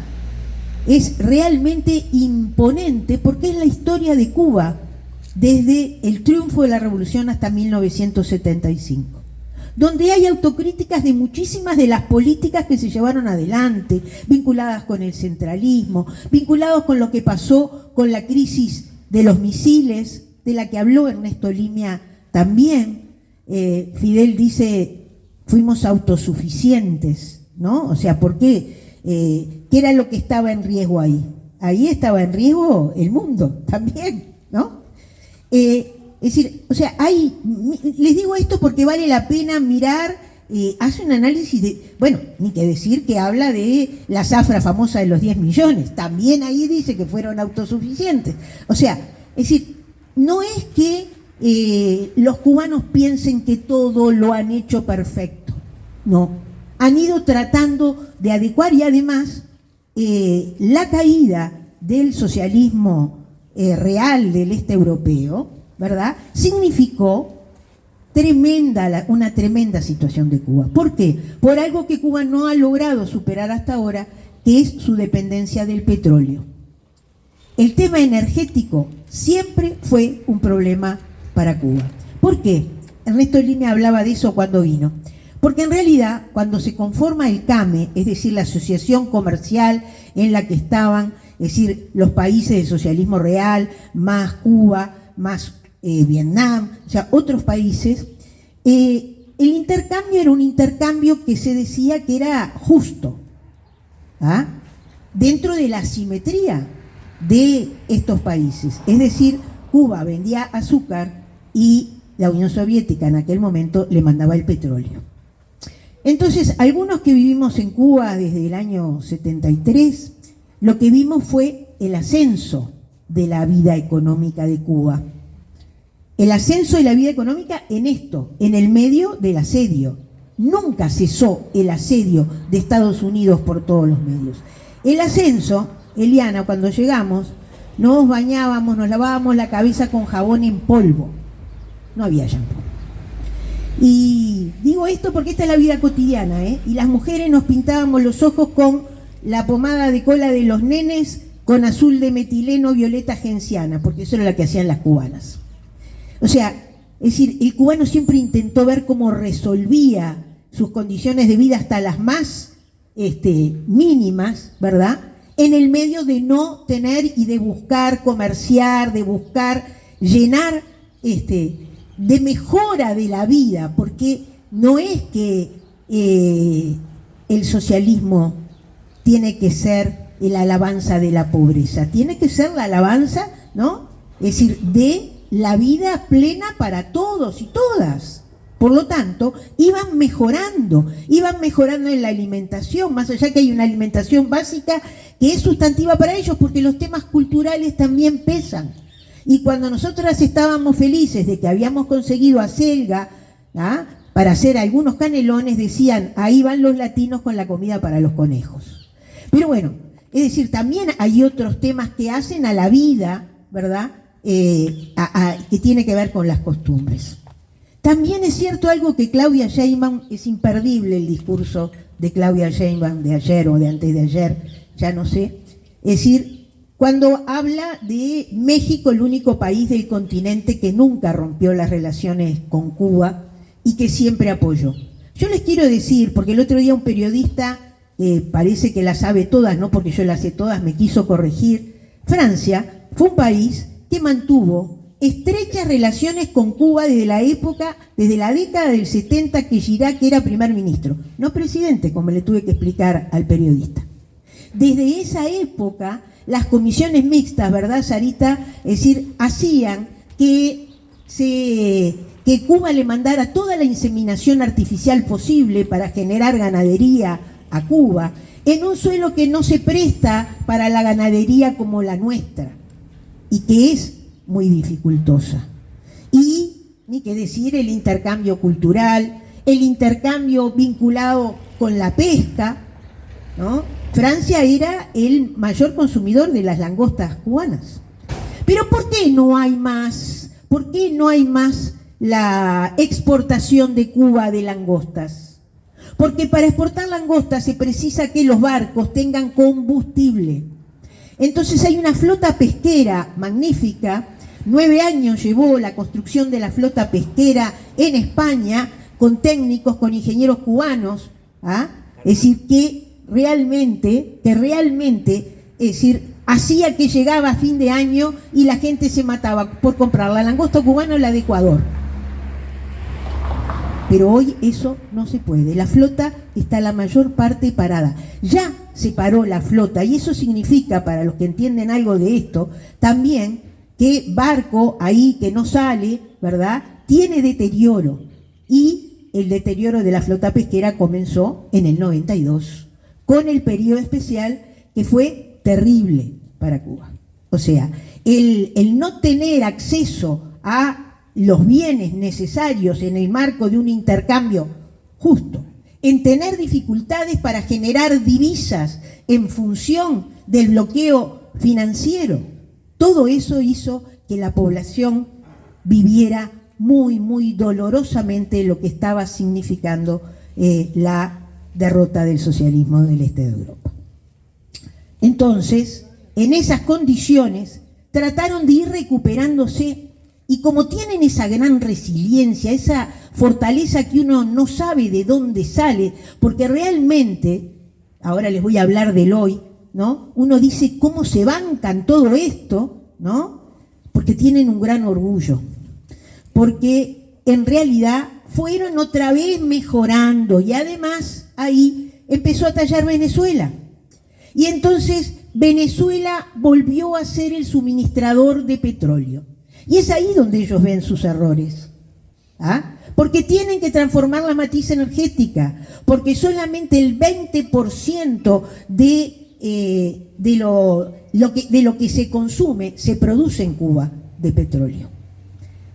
Es realmente imponente porque es la historia de Cuba desde el triunfo de la revolución hasta 1975, donde hay autocríticas de muchísimas de las políticas que se llevaron adelante, vinculadas con el centralismo, vinculados con lo que pasó con la crisis de los misiles, de la que habló Ernesto Limia también. Fidel dice, fuimos autosuficientes, ¿no? O sea, ¿por qué? ¿Qué era lo que estaba en riesgo ahí? Ahí estaba en riesgo el mundo también, ¿no? Es decir, o sea, les digo esto porque vale la pena mirar, hace un análisis de, bueno, ni que decir que habla de la zafra famosa de los 10 millones, también ahí dice que fueron autosuficientes. O sea, es decir, no es que los cubanos piensen que todo lo han hecho perfecto, no, han ido tratando de adecuar y además la caída del socialismo real del este europeo, ¿verdad? Significó una tremenda situación de Cuba. ¿Por qué? Por algo que Cuba no ha logrado superar hasta ahora, que es su dependencia del petróleo. El tema energético siempre fue un problema para Cuba. ¿Por qué? Ernesto Limia hablaba de eso cuando vino. Porque en realidad, cuando se conforma el CAME, es decir, la asociación comercial en la que estaban, es decir, los países de socialismo real, más Cuba, más Vietnam, o sea, otros países, el intercambio era un intercambio que se decía que era justo, ¿ah? Dentro de la asimetría de estos países. Es decir, Cuba vendía azúcar y la Unión Soviética en aquel momento le mandaba el petróleo. Entonces, algunos que vivimos en Cuba desde el año 73, lo que vimos fue el ascenso de la vida económica de Cuba. El ascenso de la vida económica en esto, en el medio del asedio. Nunca cesó el asedio de Estados Unidos por todos los medios. El ascenso, Eliana, cuando llegamos, nos bañábamos, nos lavábamos la cabeza con jabón en polvo. No había shampoo. Y digo esto porque esta es la vida cotidiana, ¿eh? Y las mujeres nos pintábamos los ojos con la pomada de cola de los nenes con azul de metileno, violeta genciana, porque eso era lo que hacían las cubanas. O sea, es decir, el cubano siempre intentó ver cómo resolvía sus condiciones de vida hasta las más mínimas, ¿verdad? En el medio de no tener y de buscar comerciar, de buscar llenar de mejora de la vida, porque no es que el socialismo tiene que ser la alabanza de la pobreza, tiene que ser la alabanza, ¿no? Es decir, de la vida plena para todos y todas. Por lo tanto, iban mejorando en la alimentación, más allá que hay una alimentación básica que es sustantiva para ellos, porque los temas culturales también pesan. Y cuando nosotras estábamos felices de que habíamos conseguido acelga, ¿ah?, para hacer algunos canelones, decían, ahí van los latinos con la comida para los conejos. Pero bueno, es decir, también hay otros temas que hacen a la vida, ¿verdad?, que tiene que ver con las costumbres. También es cierto algo que Claudia Sheinbaum, es imperdible el discurso de Claudia Sheinbaum de ayer o de antes de ayer, ya no sé, es decir, cuando habla de México, el único país del continente que nunca rompió las relaciones con Cuba y que siempre apoyó. Yo les quiero decir, porque el otro día un periodista, parece que las sabe todas, no porque yo las sé todas, me quiso corregir. Francia fue un país que mantuvo estrechas relaciones con Cuba desde la década del 70 que Chirac era primer ministro, no presidente, como le tuve que explicar al periodista. Desde esa época, las comisiones mixtas, ¿verdad, Sarita? Es decir, hacían que Cuba le mandara toda la inseminación artificial posible para generar ganadería a Cuba, en un suelo que no se presta para la ganadería como la nuestra, y que es muy dificultosa. Y, ni que decir, el intercambio cultural, el intercambio vinculado con la pesca, ¿no? Francia era el mayor consumidor de las langostas cubanas. Pero ¿por qué no hay más? ¿Por qué no hay más la exportación de Cuba de langostas? Porque para exportar langostas se precisa que los barcos tengan combustible. Entonces hay una flota pesquera magnífica. 9 años llevó la construcción de la flota pesquera en España, con técnicos, con ingenieros cubanos, ¿ah? Es decir, que realmente, es decir, hacía que llegaba a fin de año y la gente se mataba por comprar la langosta cubana o la de Ecuador. Pero hoy eso no se puede. La flota está la mayor parte parada. Ya se paró la flota, y eso significa, para los que entienden algo de esto, también que barco ahí que no sale, ¿verdad?, tiene deterioro. Y el deterioro de la flota pesquera comenzó en el 92, con el periodo especial que fue terrible para Cuba. O sea, el no tener acceso a los bienes necesarios en el marco de un intercambio justo, en tener dificultades para generar divisas en función del bloqueo financiero, todo eso hizo que la población viviera muy, muy dolorosamente lo que estaba significando la derrota del socialismo del este de Europa. Entonces, en esas condiciones, trataron de ir recuperándose. Y como tienen esa gran resiliencia, esa fortaleza que uno no sabe de dónde sale, porque realmente, ahora les voy a hablar del hoy, ¿no? Uno dice cómo se bancan todo esto, ¿no? Porque tienen un gran orgullo, porque en realidad fueron otra vez mejorando, y además ahí empezó a tallar Venezuela. Y entonces Venezuela volvió a ser el suministrador de petróleo. Y es ahí donde ellos ven sus errores, ¿ah? Porque tienen que transformar la matriz energética, porque solamente el 20% de lo que se consume se produce en Cuba de petróleo.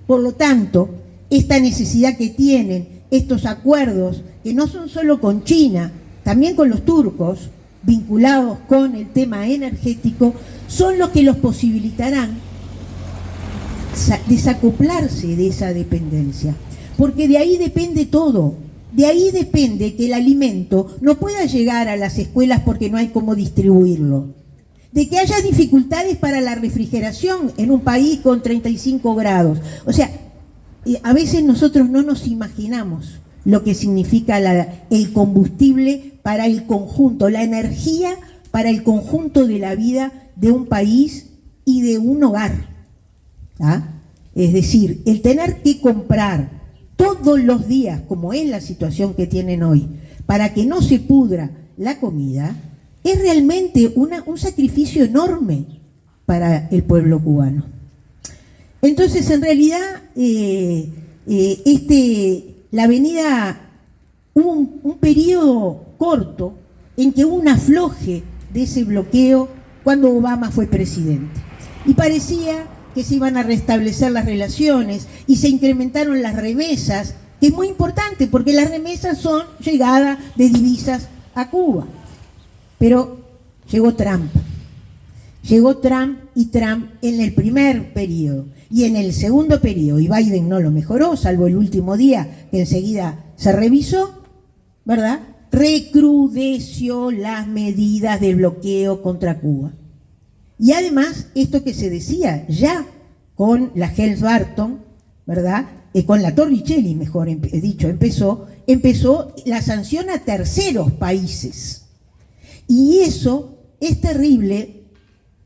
Por lo tanto, esta necesidad que tienen, estos acuerdos, que no son solo con China, también con los turcos, vinculados con el tema energético, son los que los posibilitarán desacoplarse de esa dependencia, porque de ahí depende todo. De ahí depende que el alimento no pueda llegar a las escuelas porque no hay cómo distribuirlo, de que haya dificultades para la refrigeración en un país con 35 grados. O sea, a veces nosotros no nos imaginamos lo que significa el combustible para el conjunto, la energía para el conjunto de la vida de un país y de un hogar. ¿Ah? Es decir, el tener que comprar todos los días, como es la situación que tienen hoy, para que no se pudra la comida, es realmente un sacrificio enorme para el pueblo cubano. Entonces, en realidad, la avenida, hubo un periodo corto en que hubo un afloje de ese bloqueo cuando Obama fue presidente. Y parecía que se iban a restablecer las relaciones y se incrementaron las remesas, que es muy importante porque las remesas son llegada de divisas a Cuba. Pero llegó Trump. Llegó Trump, y Trump en el primer periodo y en el segundo periodo, y Biden no lo mejoró, salvo el último día que enseguida se revisó, ¿verdad?, recrudeció las medidas de bloqueo contra Cuba. Y además, esto que se decía ya con la Helms-Burton, ¿verdad?, con la Torricelli, mejor dicho, empezó la sanción a terceros países. Y eso es terrible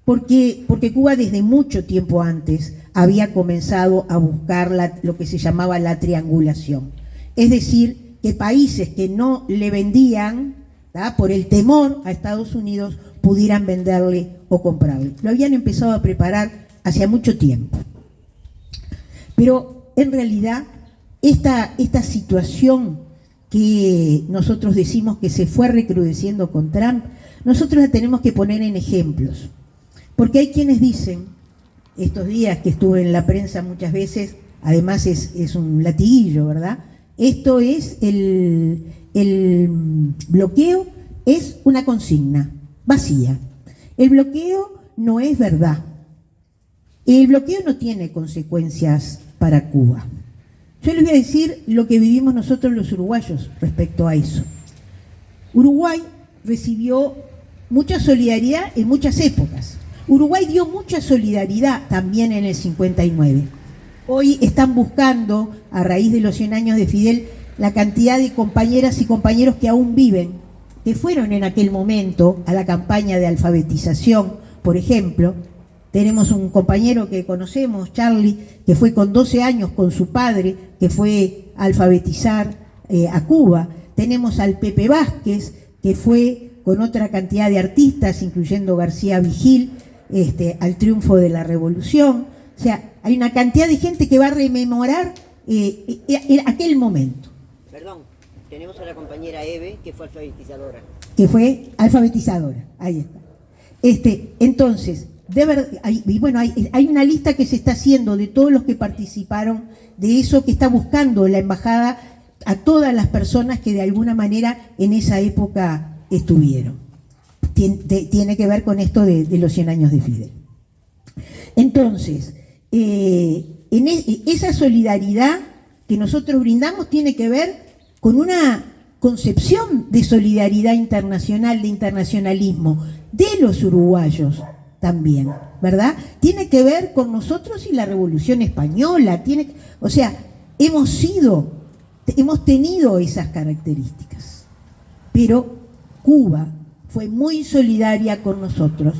porque Cuba desde mucho tiempo antes había comenzado a buscar lo que se llamaba la triangulación. Es decir, que países que no le vendían, ¿tá?, por el temor a Estados Unidos, pudieran venderle o comprarle. Lo habían empezado a preparar hacía mucho tiempo. Pero en realidad esta situación que nosotros decimos que se fue recrudeciendo con Trump, nosotros la tenemos que poner en ejemplos. Porque hay quienes dicen, estos días que estuve en la prensa muchas veces, además es un latiguillo, ¿verdad? Esto es el bloqueo, es una consigna vacía. El bloqueo no es verdad. El bloqueo no tiene consecuencias para Cuba. Yo les voy a decir lo que vivimos nosotros los uruguayos respecto a eso. Uruguay recibió mucha solidaridad en muchas épocas. Uruguay dio mucha solidaridad también en el 59. Hoy están buscando, a raíz de los 100 años de Fidel, la cantidad de compañeras y compañeros que aún viven, que fueron en aquel momento a la campaña de alfabetización, por ejemplo. Tenemos un compañero que conocemos, Charlie, que fue con 12 años con su padre, que fue a alfabetizar a Cuba. Tenemos al Pepe Vázquez, que fue con otra cantidad de artistas, incluyendo García Vigil, al triunfo de la Revolución. O sea, hay una cantidad de gente que va a rememorar aquel momento. Perdón, tenemos a la compañera Eve, que fue alfabetizadora. Ahí está. Entonces, hay una lista que se está haciendo de todos los que participaron de eso, que está buscando la embajada a todas las personas que de alguna manera en esa época estuvieron. Tiene que ver con esto de los 100 años de Fidel. Entonces, esa solidaridad que nosotros brindamos tiene que ver con una concepción de solidaridad internacional, de internacionalismo, de los uruguayos también, ¿verdad? Tiene que ver con nosotros y la Revolución Española. O sea, hemos tenido esas características. Pero Cuba fue muy solidaria con nosotros.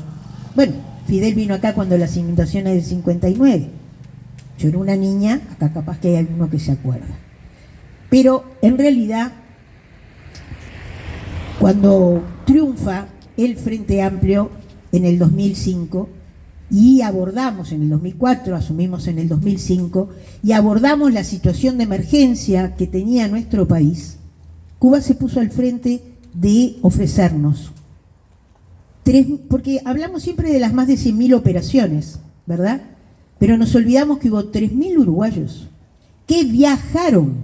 Bueno, Fidel vino acá cuando las inundaciones del 59. Yo era una niña, acá capaz que hay alguno que se acuerda. Pero en realidad, cuando triunfa el Frente Amplio en el 2005, y abordamos en el 2004, asumimos en el 2005, y abordamos la situación de emergencia que tenía nuestro país, Cuba se puso al frente de ofrecernos porque hablamos siempre de las más de 100.000 operaciones, ¿verdad? Pero nos olvidamos que hubo 3.000 uruguayos que viajaron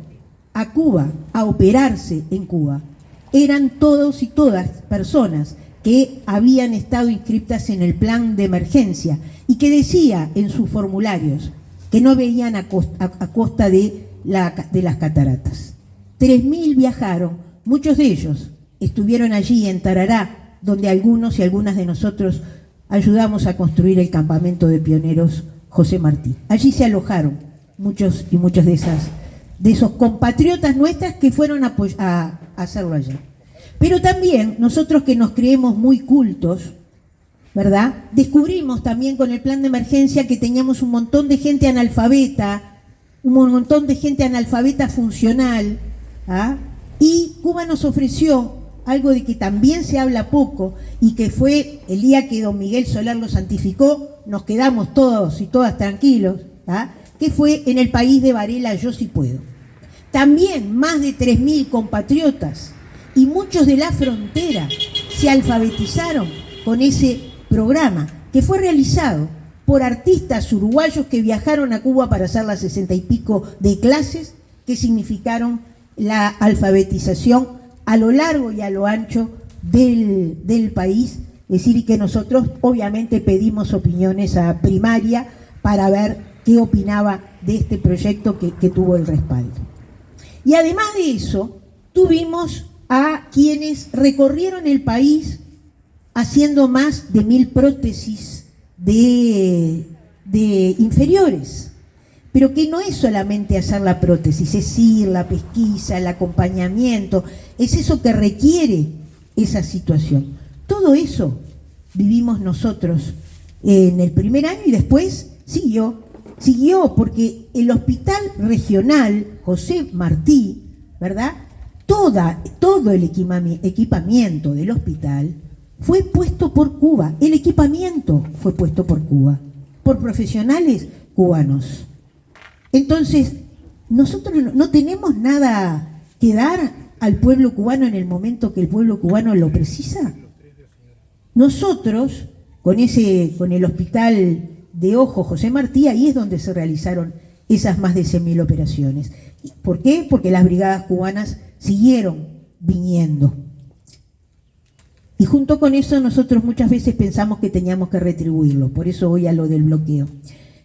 a Cuba a operarse en Cuba. Eran todos y todas personas que habían estado inscritas en el plan de emergencia y que decía en sus formularios que no veían a costa de las cataratas. 3.000 viajaron, muchos de ellos estuvieron allí en Tarará, donde algunos y algunas de nosotros ayudamos a construir el campamento de pioneros José Martí. Allí se alojaron muchos y muchas de esos compatriotas nuestras que fueron a hacerlo allá. Pero también nosotros que nos creemos muy cultos, ¿verdad? Descubrimos también con el plan de emergencia que teníamos un montón de gente analfabeta, un montón de gente analfabeta funcional, ¿ah? Y Cuba nos ofreció algo de que también se habla poco y que fue el día que don Miguel Soler lo santificó, nos quedamos todos y todas tranquilos, ¿ah? Que fue en el país de Varela, Yo Sí Puedo. También más de 3.000 compatriotas y muchos de la frontera se alfabetizaron con ese programa que fue realizado por artistas uruguayos que viajaron a Cuba para hacer las 60 y pico de clases que significaron la alfabetización a lo largo y a lo ancho del país. Es decir, que nosotros obviamente pedimos opiniones a primaria para ver qué opinaba de este proyecto que tuvo el respaldo. Y además de eso, tuvimos a quienes recorrieron el país haciendo más de 1.000 prótesis de inferiores. pero que no es solamente hacer la prótesis, es ir, la pesquisa, el acompañamiento, es eso que requiere esa situación. Todo eso vivimos nosotros en el primer año y después siguió porque el hospital regional José Martí, ¿verdad? Todo el equipamiento del hospital fue puesto por Cuba, el equipamiento fue puesto por Cuba, por profesionales cubanos. Entonces, nosotros no tenemos nada que dar al pueblo cubano en el momento que el pueblo cubano lo precisa. Nosotros, con el hospital de ojo José Martí, ahí es donde se realizaron esas más de 100.000 operaciones. ¿Por qué? Porque las brigadas cubanas siguieron viniendo. Y junto con eso nosotros muchas veces pensamos que teníamos que retribuirlo, por eso voy a lo del bloqueo.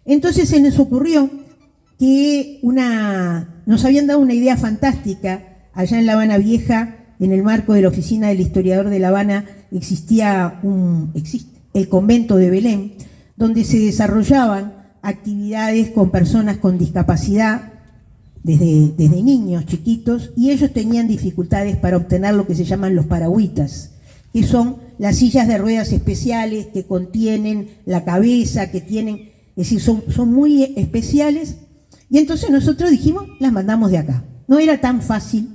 Entonces se nos ocurrió que nos habían dado una idea fantástica. Allá en La Habana Vieja, en el marco de la oficina del historiador de La Habana, existe el convento de Belén, donde se desarrollaban actividades con personas con discapacidad desde niños chiquitos, y ellos tenían dificultades para obtener lo que se llaman los paragüitas, que son las sillas de ruedas especiales que contienen la cabeza, que tienen, es decir, son muy especiales. Y entonces nosotros dijimos, las mandamos de acá. No era tan fácil.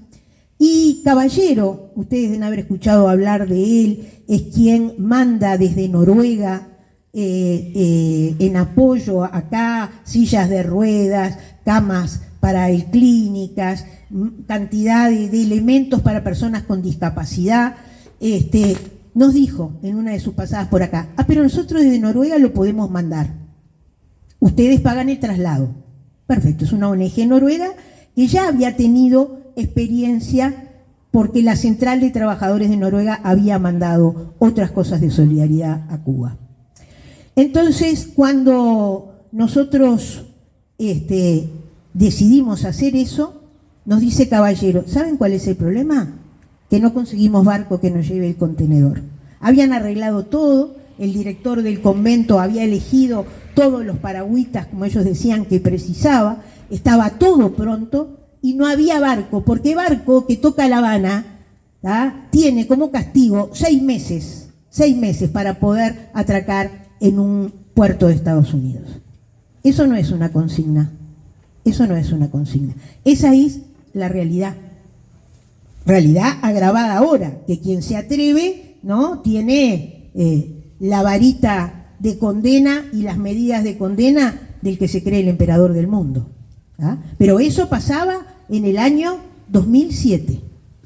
Y Caballero, ustedes deben haber escuchado hablar de él, es quien manda desde Noruega en apoyo acá sillas de ruedas, camas para clínicas, cantidad de elementos para personas con discapacidad. Nos dijo en una de sus pasadas por acá, pero nosotros desde Noruega lo podemos mandar. Ustedes pagan el traslado. Perfecto, es una ONG noruega que ya había tenido experiencia porque la Central de Trabajadores de Noruega había mandado otras cosas de solidaridad a Cuba. Entonces, cuando nosotros decidimos hacer eso, nos dice Caballero, ¿saben cuál es el problema? Que no conseguimos barco que nos lleve el contenedor. Habían arreglado todo, el director del convento había elegido todos los paragüitas, como ellos decían, que precisaba, estaba todo pronto y no había barco, porque barco que toca La Habana, ¿tá?, tiene como castigo 6 meses para poder atracar en un puerto de Estados Unidos. Eso no es una consigna, esa es la realidad agravada ahora, que quien se atreve, ¿no?, tiene la varita de condena y las medidas de condena del que se cree el emperador del mundo. ¿Ah? Pero eso pasaba en el año 2007,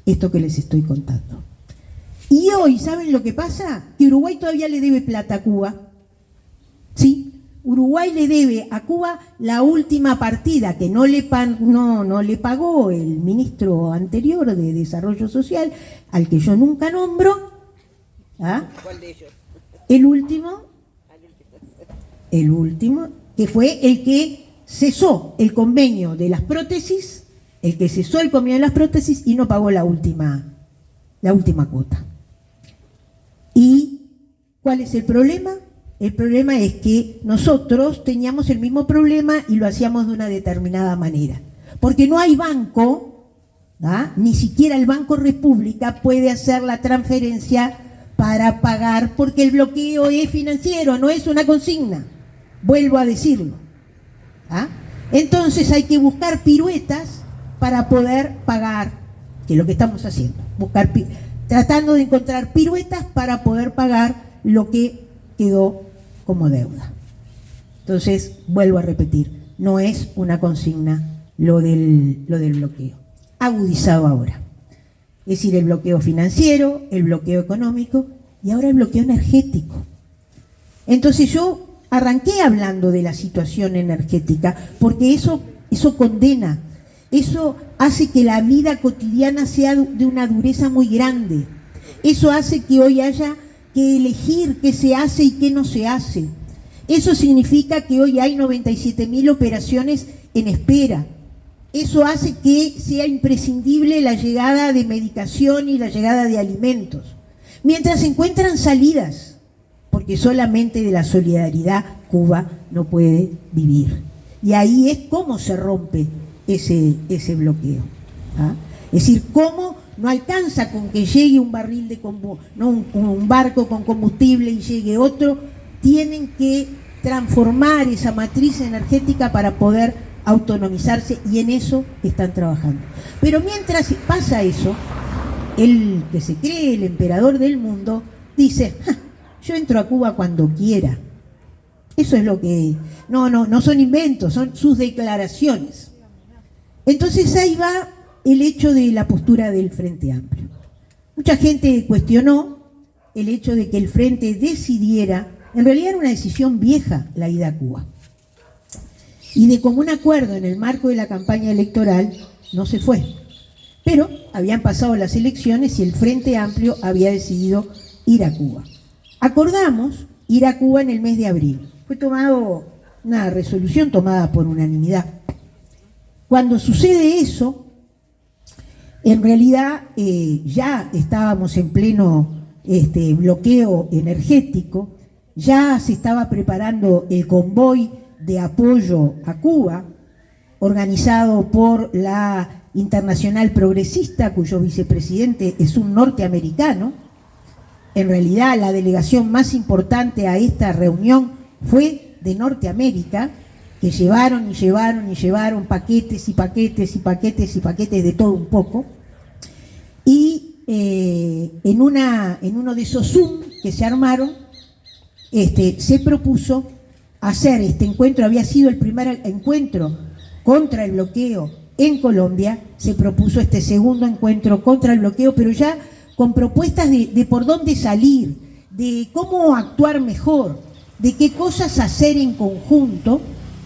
esto que les estoy contando. Y hoy, ¿saben lo que pasa? Que Uruguay todavía le debe plata a Cuba. ¿Sí? Uruguay le debe a Cuba la última partida que no le pagó el ministro anterior de Desarrollo Social, al que yo nunca nombro. ¿Ah? ¿Cuál de ellos? El último, que fue el que cesó el convenio de las prótesis, y no pagó la última cuota. ¿Y cuál es el problema? El problema es que nosotros teníamos el mismo problema y lo hacíamos de una determinada manera. Porque no hay banco, ¿ah?, ni siquiera el Banco República puede hacer la transferencia para pagar, porque el bloqueo es financiero, no es una consigna. Vuelvo a decirlo. ¿Ah? Entonces hay que buscar piruetas para poder pagar, que es lo que estamos haciendo, tratando de encontrar piruetas para poder pagar lo que quedó como deuda. Entonces, vuelvo a repetir, no es una consigna lo del bloqueo, agudizado ahora. Es decir, el bloqueo financiero, el bloqueo económico y ahora el bloqueo energético. Entonces yo arranqué hablando de la situación energética porque eso condena, eso hace que la vida cotidiana sea de una dureza muy grande. Eso hace que hoy haya que elegir qué se hace y qué no se hace. Eso significa que hoy hay 97.000 operaciones en espera. Eso hace que sea imprescindible la llegada de medicación y la llegada de alimentos. Mientras se encuentran salidas, porque solamente de la solidaridad Cuba no puede vivir. Y ahí es cómo se rompe ese bloqueo. ¿Ah? Es decir, cómo no alcanza con que llegue un barril de no un barco con combustible y llegue otro, tienen que transformar esa matriz energética para poder autonomizarse, y en eso están trabajando. Pero mientras pasa eso, el que se cree el emperador del mundo dice: yo entro a Cuba cuando quiera. Eso es lo que... No son inventos, son sus declaraciones. Entonces ahí va el hecho de la postura del Frente Amplio. Mucha gente cuestionó el hecho de que el Frente decidiera, en realidad era una decisión vieja, la ida a Cuba. Y de común acuerdo en el marco de la campaña electoral no se fue. Pero habían pasado las elecciones y el Frente Amplio había decidido ir a Cuba. Acordamos ir a Cuba en el mes de abril. Fue tomado una resolución tomada por unanimidad. Cuando sucede eso, en realidad ya estábamos en pleno bloqueo energético, ya se estaba preparando el convoy de apoyo a Cuba, organizado por la Internacional Progresista, cuyo vicepresidente es un norteamericano. En realidad, la delegación más importante a esta reunión fue de Norteamérica, que llevaron paquetes y paquetes y paquetes y paquetes de todo un poco. Y en uno de esos Zoom que se armaron, se propuso hacer este encuentro. Había sido el primer encuentro contra el bloqueo en Colombia, se propuso este segundo encuentro contra el bloqueo, pero ya con propuestas de por dónde salir, de cómo actuar mejor, de qué cosas hacer en conjunto.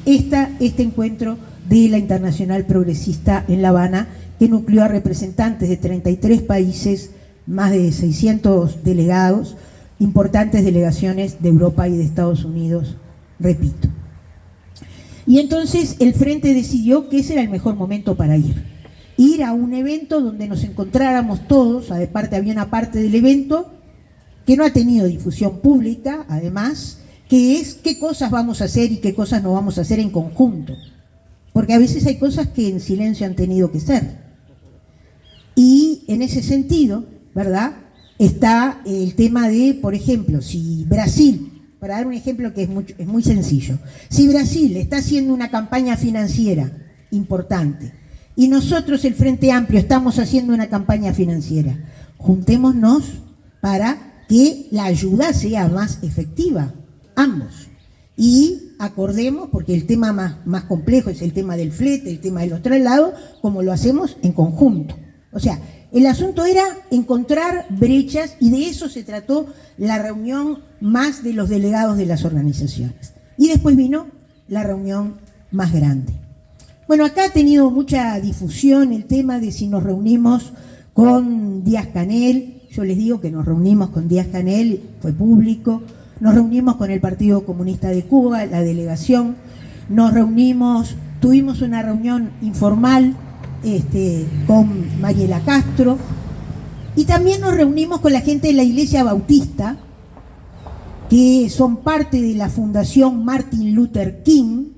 Este encuentro de la Internacional Progresista en La Habana, que nucleó a representantes de 33 países, más de 600 delegados, importantes delegaciones de Europa y de Estados Unidos, repito. Y entonces el Frente decidió que ese era el mejor momento para ir a un evento donde nos encontráramos todos. Aparte, había una parte del evento que no ha tenido difusión pública, además, que es qué cosas vamos a hacer y qué cosas no vamos a hacer en conjunto. Porque a veces hay cosas que en silencio han tenido que ser. Y en ese sentido, ¿verdad?, está el tema de, por ejemplo, si Brasil, para dar un ejemplo que es muy sencillo, si Brasil está haciendo una campaña financiera importante y nosotros, el Frente Amplio, estamos haciendo una campaña financiera, juntémonos para que la ayuda sea más efectiva, ambos. Y acordemos, porque el tema más complejo es el tema del flete, el tema de los traslados, como lo hacemos en conjunto. O sea, el asunto era encontrar brechas, y de eso se trató la reunión más de los delegados de las organizaciones. Y después vino la reunión más grande. Bueno, acá ha tenido mucha difusión el tema de si nos reunimos con Díaz-Canel. Yo les digo que nos reunimos con Díaz-Canel, fue público. Nos reunimos con el Partido Comunista de Cuba, la delegación. Nos reunimos, tuvimos una reunión informal con Mariela Castro, y también nos reunimos con la gente de la Iglesia Bautista, que son parte de la Fundación Martin Luther King.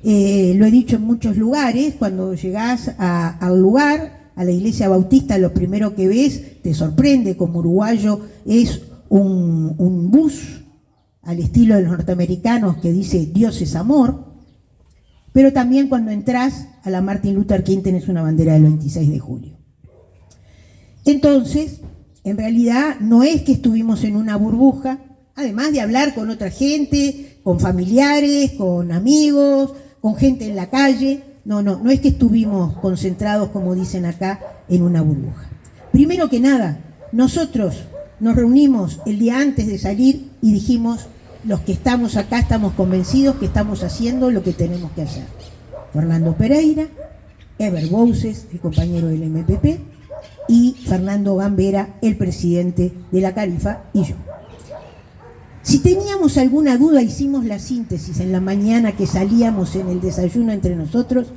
Lo he dicho en muchos lugares, cuando llegás al lugar, a la Iglesia Bautista, lo primero que ves, te sorprende como uruguayo, es un bus al estilo de los norteamericanos que dice Dios es amor. Pero también cuando entras a la Martin Luther King tenés una bandera del 26 de julio. Entonces, en realidad no es que estuvimos en una burbuja, además de hablar con otra gente, con familiares, con amigos, con gente en la calle. No es que estuvimos concentrados, como dicen acá, en una burbuja. Primero que nada, nosotros nos reunimos el día antes de salir y dijimos: los que estamos acá estamos convencidos que estamos haciendo lo que tenemos que hacer. Fernando Pereira, Eber Bouces, el compañero del MPP, y Fernando Gambera, el presidente de la Carifa, y yo. Si teníamos alguna duda, hicimos la síntesis en la mañana que salíamos en el desayuno entre nosotros.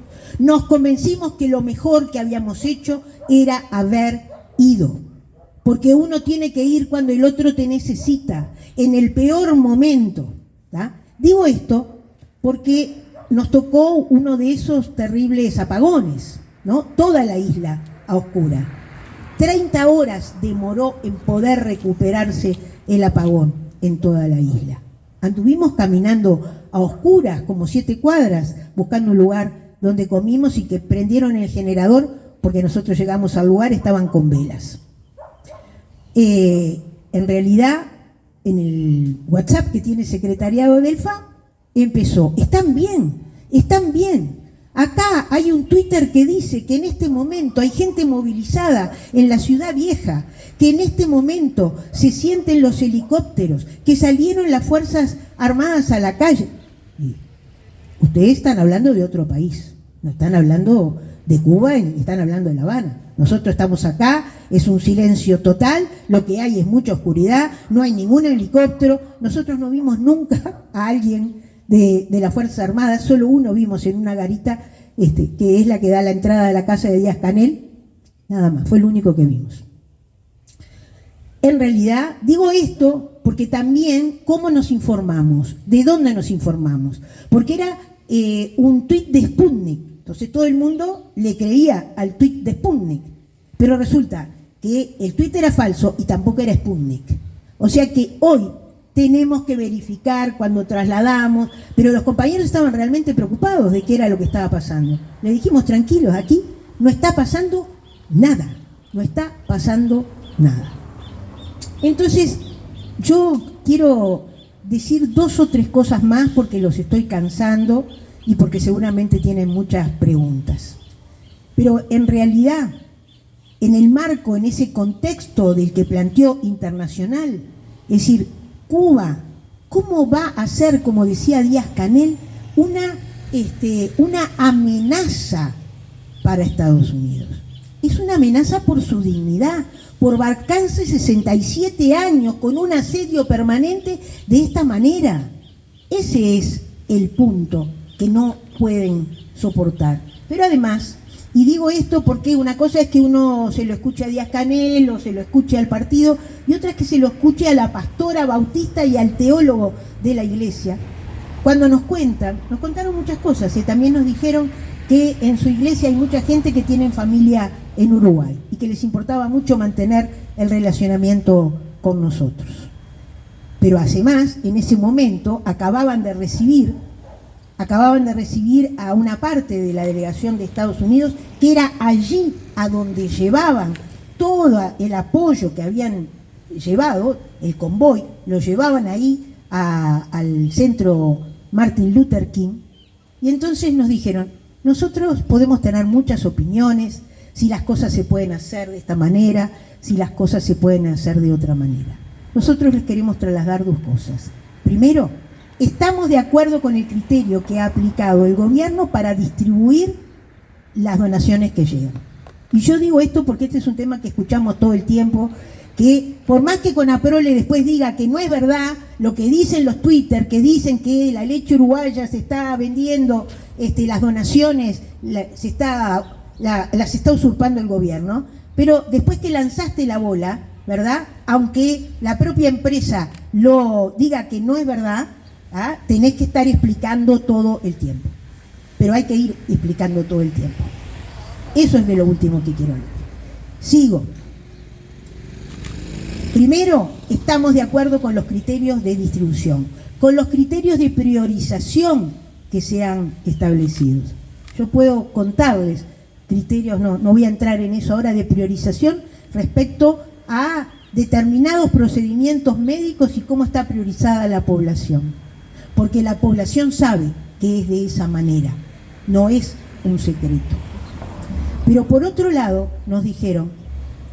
Nos convencimos que lo mejor que habíamos hecho era haber ido. Porque uno tiene que ir cuando el otro te necesita, en el peor momento, ¿tá? Digo esto porque nos tocó uno de esos terribles apagones, ¿no? Toda la isla a oscura. 30 horas demoró en poder recuperarse el apagón en toda la isla. Anduvimos caminando a oscuras, como 7 cuadras, buscando un lugar donde comimos y que prendieron el generador, porque nosotros llegamos al lugar, estaban con velas. En realidad, en el WhatsApp que tiene el secretariado del FA, empezó, están bien. Acá hay un Twitter que dice que en este momento hay gente movilizada en la Ciudad Vieja, que en este momento se sienten los helicópteros, que salieron las Fuerzas Armadas a la calle. Y ustedes están hablando de otro país, no están hablando de Cuba, están hablando de La Habana. Nosotros estamos acá, es un silencio total, lo que hay es mucha oscuridad, no hay ningún helicóptero, nosotros no vimos nunca a alguien de las Fuerzas Armadas, solo uno vimos en una garita, que es la que da la entrada a la casa de Díaz-Canel, nada más, fue el único que vimos. En realidad, digo esto porque también, ¿cómo nos informamos? ¿De dónde nos informamos? Porque era un tuit de Sputnik, entonces todo el mundo le creía al tuit de Sputnik, pero resulta que el tuit era falso y tampoco era Sputnik. O sea que hoy tenemos que verificar cuando trasladamos, pero los compañeros estaban realmente preocupados de qué era lo que estaba pasando. Le dijimos, tranquilos, aquí no está pasando nada, no está pasando nada. Entonces, yo quiero decir 2 o 3 cosas más porque los estoy cansando y porque seguramente tienen muchas preguntas. Pero en realidad, en el marco, en ese contexto del que planteó Internacional, es decir, Cuba, ¿cómo va a ser, como decía Díaz-Canel, una amenaza para Estados Unidos? Es una amenaza por su dignidad, por bancarse 67 años con un asedio permanente de esta manera. Ese es el punto que no pueden soportar. Pero además, y digo esto porque una cosa es que uno se lo escuche a Díaz-Canel o se lo escuche al partido, y otra es que se lo escuche a la pastora bautista y al teólogo de la iglesia. Cuando nos contaron muchas cosas, también nos dijeron que en su iglesia hay mucha gente que tiene familia en Uruguay y que les importaba mucho mantener el relacionamiento con nosotros. Pero además, en ese momento, acababan de recibir a una parte de la delegación de Estados Unidos, que era allí a donde llevaban todo el apoyo que habían llevado, el convoy, lo llevaban ahí al centro Martin Luther King, y entonces nos dijeron, nosotros podemos tener muchas opiniones, si las cosas se pueden hacer de esta manera, si las cosas se pueden hacer de otra manera. Nosotros les queremos trasladar 2 cosas. Primero, estamos de acuerdo con el criterio que ha aplicado el gobierno para distribuir las donaciones que llegan. Y yo digo esto porque este es un tema que escuchamos todo el tiempo, que por más que Conaprole después diga que no es verdad lo que dicen los Twitter, que dicen que la leche uruguaya se está vendiendo, las donaciones las está usurpando el gobierno, pero después que lanzaste la bola, ¿verdad? Aunque la propia empresa lo diga que no es verdad, tenés que estar explicando todo el tiempo. Pero hay que ir explicando todo el tiempo. Eso es de lo último que quiero hablar. Sigo. Primero, estamos de acuerdo con los criterios de distribución, con los criterios de priorización que se han establecido. Yo puedo contarles criterios, no voy a entrar en eso ahora, de priorización respecto a determinados procedimientos médicos y cómo está priorizada la población. Porque la población sabe que es de esa manera, no es un secreto. Pero por otro lado, nos dijeron,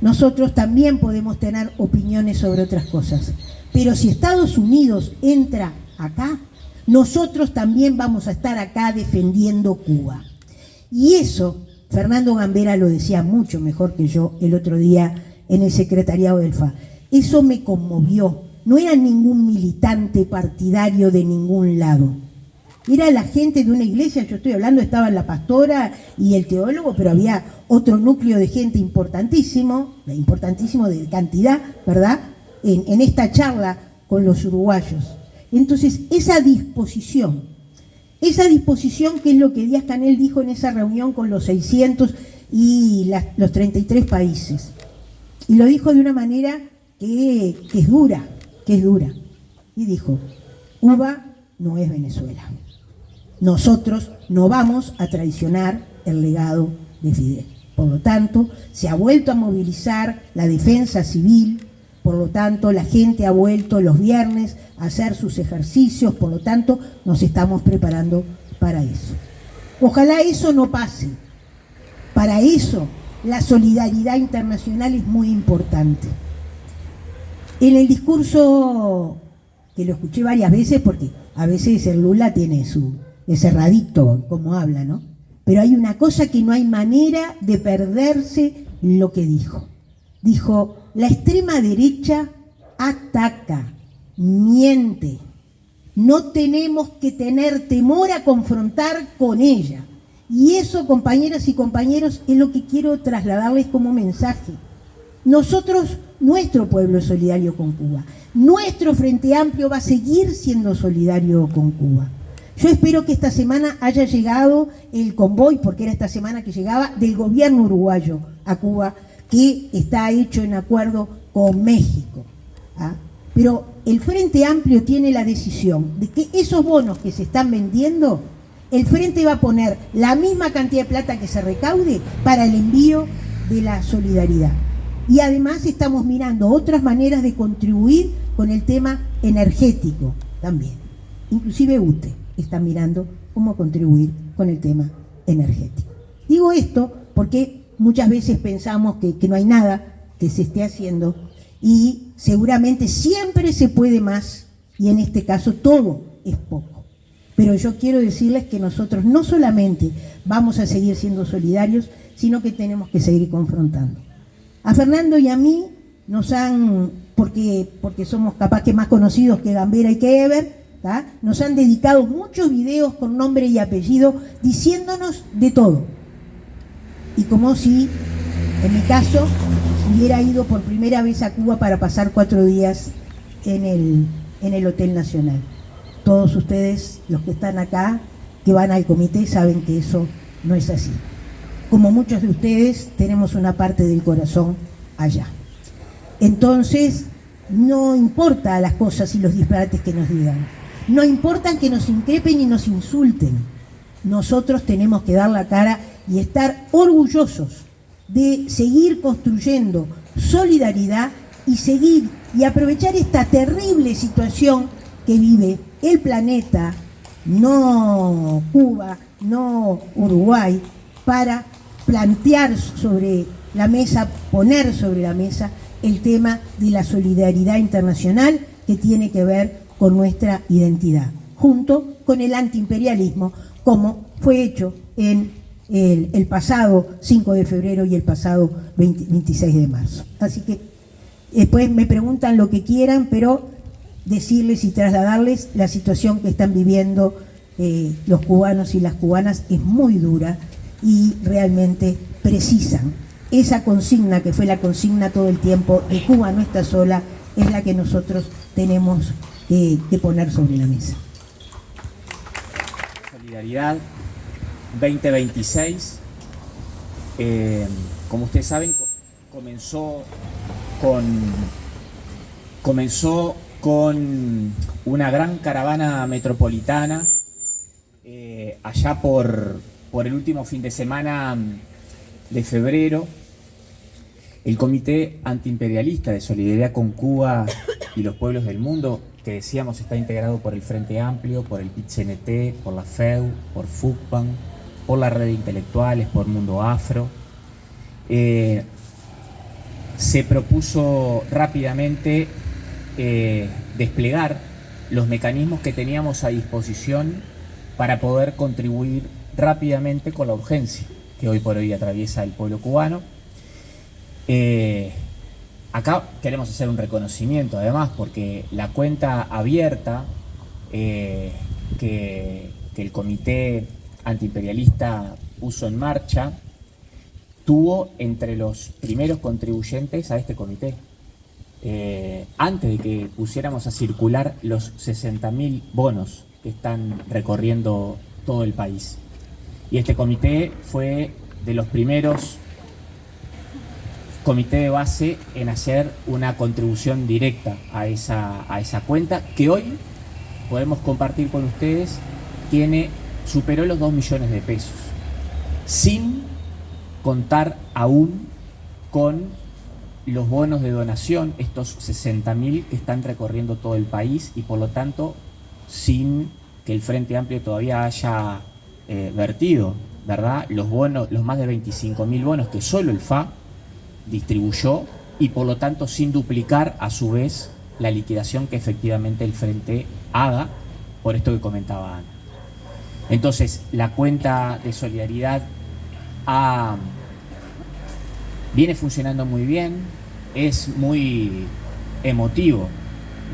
nosotros también podemos tener opiniones sobre otras cosas, pero si Estados Unidos entra acá, nosotros también vamos a estar acá defendiendo Cuba. Y eso, Fernando Gambera lo decía mucho mejor que yo el otro día en el secretariado del FA. Eso me conmovió. No era ningún militante partidario de ningún lado. Era la gente de una iglesia, yo estoy hablando, estaba la pastora y el teólogo, pero había otro núcleo de gente importantísimo de cantidad, ¿verdad?, en esta charla con los uruguayos. Entonces, esa disposición Esa disposición, que es lo que Díaz-Canel dijo en esa reunión con los 600 y los 33 países. Y lo dijo de una manera que es dura, Y dijo, Cuba no es Venezuela. Nosotros no vamos a traicionar el legado de Fidel. Por lo tanto, se ha vuelto a movilizar la defensa civil, por lo tanto, la gente ha vuelto los viernes a hacer sus ejercicios, por lo tanto, nos estamos preparando para eso. Ojalá eso no pase. Para eso, la solidaridad internacional es muy importante. En el discurso, que lo escuché varias veces, porque a veces el Lula tiene ese radicto como habla, ¿no? Pero hay una cosa que no hay manera de perderse lo que dijo. Dijo, la extrema derecha ataca, miente. No tenemos que tener temor a confrontar con ella. Y eso, compañeras y compañeros, es lo que quiero trasladarles como mensaje. Nosotros, nuestro pueblo es solidario con Cuba. Nuestro Frente Amplio va a seguir siendo solidario con Cuba. Yo espero que esta semana haya llegado el convoy, porque era esta semana que llegaba, del gobierno uruguayo a Cuba, que está hecho en acuerdo con México. ¿Ah? Pero el Frente Amplio tiene la decisión de que esos bonos que se están vendiendo, el Frente va a poner la misma cantidad de plata que se recaude para el envío de la solidaridad. Y además estamos mirando otras maneras de contribuir con el tema energético también. Inclusive UTE está mirando cómo contribuir con el tema energético. Digo esto porque muchas veces pensamos que no hay nada que se esté haciendo y seguramente siempre se puede más y en este caso todo es poco. Pero yo quiero decirles que nosotros no solamente vamos a seguir siendo solidarios, sino que tenemos que seguir confrontando. A Fernando y a mí nos han, porque somos capaz que más conocidos que Gambera y que Eber, ¿tá? Nos han dedicado muchos videos con nombre y apellido diciéndonos de todo. Y como si, en mi caso, hubiera ido por primera vez a Cuba para pasar 4 días en el Hotel Nacional. Todos ustedes, los que están acá, que van al comité, saben que eso no es así. Como muchos de ustedes, tenemos una parte del corazón allá. Entonces, no importa las cosas y los disparates que nos digan. No importa que nos increpen y nos insulten. Nosotros tenemos que dar la cara y estar orgullosos de seguir construyendo solidaridad y seguir y aprovechar esta terrible situación que vive el planeta, no Cuba, no Uruguay, para plantear sobre la mesa, poner sobre la mesa el tema de la solidaridad internacional que tiene que ver con nuestra identidad, junto con el antiimperialismo, como fue hecho en el pasado 5 de febrero y el pasado 26 de marzo. Así que después me preguntan lo que quieran, pero decirles y trasladarles la situación que están viviendo los cubanos y las cubanas es muy dura y realmente precisan. Esa consigna, que fue la consigna todo el tiempo, de Cuba no está sola, es la que nosotros tenemos que poner sobre la mesa. Solidaridad 2026, como ustedes saben, comenzó con una gran caravana metropolitana allá por el último fin de semana de febrero. El Comité Antiimperialista de Solidaridad con Cuba y los Pueblos del Mundo, que decíamos está integrado por el Frente Amplio, por el PIT-CNT, por la FEU, por FUCPAN, por la Red de Intelectuales, por Mundo Afro, se propuso rápidamente desplegar los mecanismos que teníamos a disposición para poder contribuir rápidamente con la urgencia que hoy por hoy atraviesa el pueblo cubano. Acá queremos hacer un reconocimiento además, porque la cuenta abierta que el Comité Antiimperialista puso en marcha tuvo entre los primeros contribuyentes a este comité. Antes de que pusiéramos a circular los 60.000 bonos que están recorriendo todo el país. Y este comité fue de los primeros comité de base en hacer una contribución directa a esa cuenta, que hoy podemos compartir con ustedes, superó los 2 millones de pesos, sin contar aún con los bonos de donación, estos 60.000 que están recorriendo todo el país, y por lo tanto sin que el Frente Amplio todavía haya vertido, ¿verdad?, los bonos, los más de 25.000 bonos que solo el FA distribuyó, y por lo tanto sin duplicar a su vez la liquidación que efectivamente el Frente haga, por esto que comentaba Ana. Entonces, la cuenta de solidaridad viene funcionando muy bien. Es muy emotivo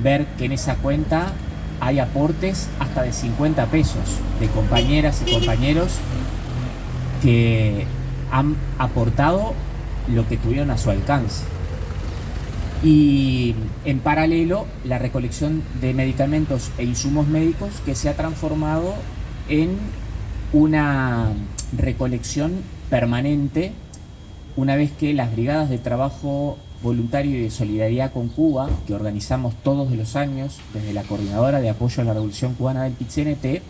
ver que en esa cuenta hay aportes hasta de 50 pesos de compañeras y compañeros que han aportado lo que tuvieron a su alcance. Y en paralelo, la recolección de medicamentos e insumos médicos, que se ha transformado en una recolección permanente una vez que las brigadas de trabajo voluntario y de solidaridad con Cuba, que organizamos todos los años desde la Coordinadora de Apoyo a la Revolución Cubana del PIT-CNT,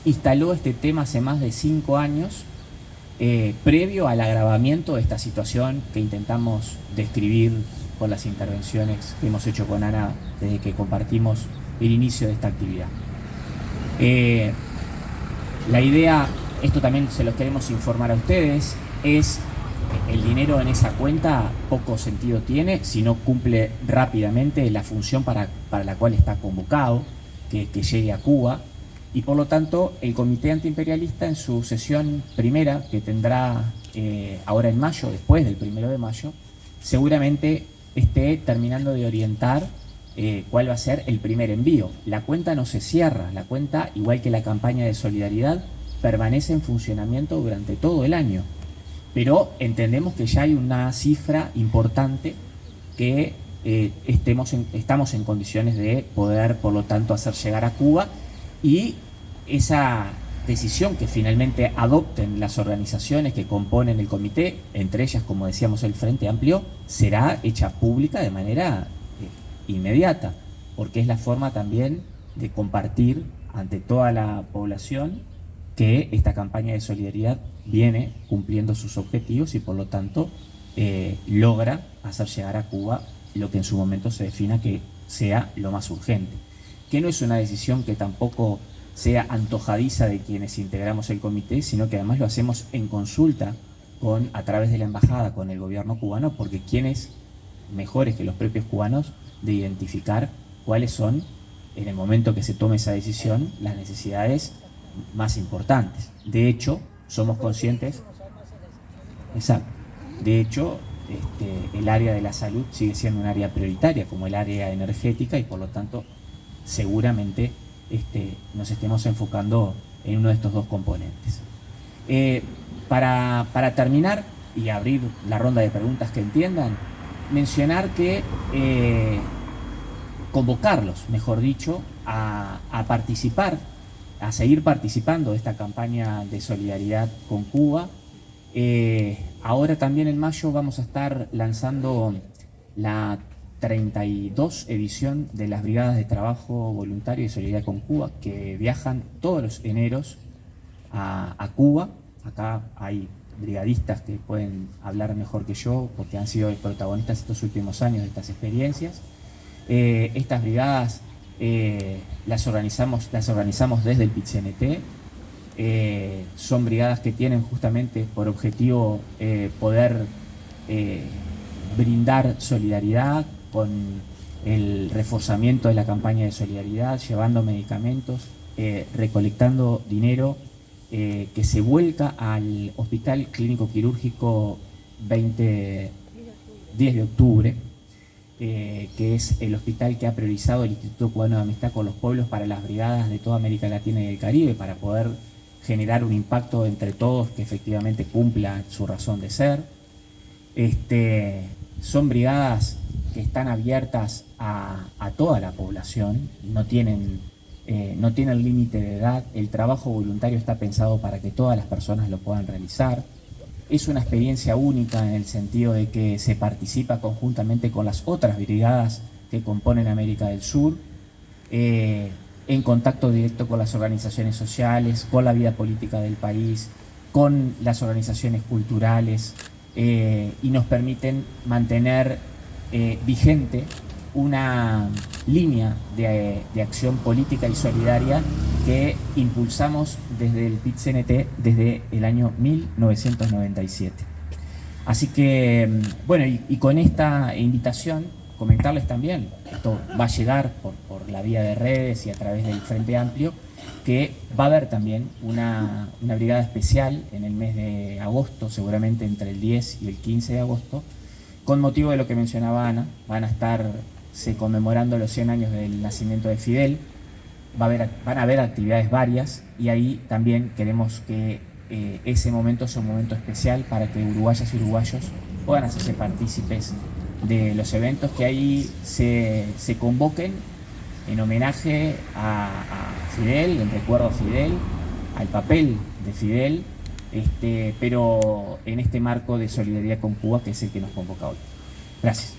instaló este tema hace más de 5 años, previo al agravamiento de esta situación que intentamos describir con las intervenciones que hemos hecho con Ana desde que compartimos el inicio de esta actividad. La idea, esto también se lo queremos informar a ustedes, es el dinero en esa cuenta poco sentido tiene si no cumple rápidamente la función para la cual está convocado, que llegue a Cuba, y por lo tanto el Comité Antiimperialista en su sesión primera, que tendrá ahora en mayo, después del 1 de mayo, seguramente esté terminando de orientar cuál va a ser el primer envío. La cuenta no se cierra, la cuenta, igual que la campaña de solidaridad, permanece en funcionamiento durante todo el año. Pero entendemos que ya hay una cifra importante que estamos en condiciones de poder, por lo tanto, hacer llegar a Cuba, y esa decisión que finalmente adopten las organizaciones que componen el comité, entre ellas, como decíamos, el Frente Amplio, será hecha pública de manera inmediata, porque es la forma también de compartir ante toda la población que esta campaña de solidaridad viene cumpliendo sus objetivos y por lo tanto logra hacer llegar a Cuba lo que en su momento se defina que sea lo más urgente. Que no es una decisión que tampoco sea antojadiza de quienes integramos el comité, sino que además lo hacemos en consulta a través de la embajada con el gobierno cubano, porque quienes mejores que los propios cubanos de identificar cuáles son, en el momento que se tome esa decisión, las necesidades más importantes. De hecho, somos conscientes, exacto, de hecho, el área de la salud sigue siendo un área prioritaria como el área energética, y por lo tanto seguramente nos estemos enfocando en uno de estos dos componentes. Para terminar y abrir la ronda de preguntas que entiendan, mencionar que convocarlos, mejor dicho, a participar, a seguir participando de esta campaña de solidaridad con Cuba. Ahora también en mayo vamos a estar lanzando la 32 edición de las Brigadas de Trabajo Voluntario y Solidaridad con Cuba, que viajan todos los eneros a Cuba. Acá hay brigadistas que pueden hablar mejor que yo, porque han sido protagonistas estos últimos años de estas experiencias. Estas brigadas las organizamos desde el PIT-CNT. Son brigadas que tienen justamente por objetivo poder brindar solidaridad con el reforzamiento de la campaña de solidaridad, llevando medicamentos, recolectando dinero que se vuelca al Hospital Clínico Quirúrgico 10 de octubre, que es el hospital que ha priorizado el Instituto Cubano de Amistad con los Pueblos para las brigadas de toda América Latina y el Caribe, para poder generar un impacto entre todos que efectivamente cumpla su razón de ser. Son brigadas que están abiertas a toda la población, no tienen no tienen límite de edad, el trabajo voluntario está pensado para que todas las personas lo puedan realizar. Es una experiencia única en el sentido de que se participa conjuntamente con las otras brigadas que componen América del Sur, en contacto directo con las organizaciones sociales, con la vida política del país, con las organizaciones culturales, y nos permiten mantener vigente una línea de acción política y solidaria que impulsamos desde el PIT-CNT desde el año 1997. Así que, bueno, y con esta invitación, comentarles también, esto va a llegar por la vía de redes y a través del Frente Amplio, que va a haber también una brigada especial en el mes de agosto, seguramente entre el 10 y el 15 de agosto, con motivo de lo que mencionaba Ana. Se conmemorando los 100 años del nacimiento de Fidel, van a haber actividades varias, y ahí también queremos que ese momento sea un momento especial para que uruguayas y uruguayos puedan hacerse partícipes de los eventos que ahí se convoquen en homenaje a Fidel, en recuerdo a Fidel, al papel de Fidel, pero en este marco de solidaridad con Cuba, que es el que nos convoca hoy. Gracias.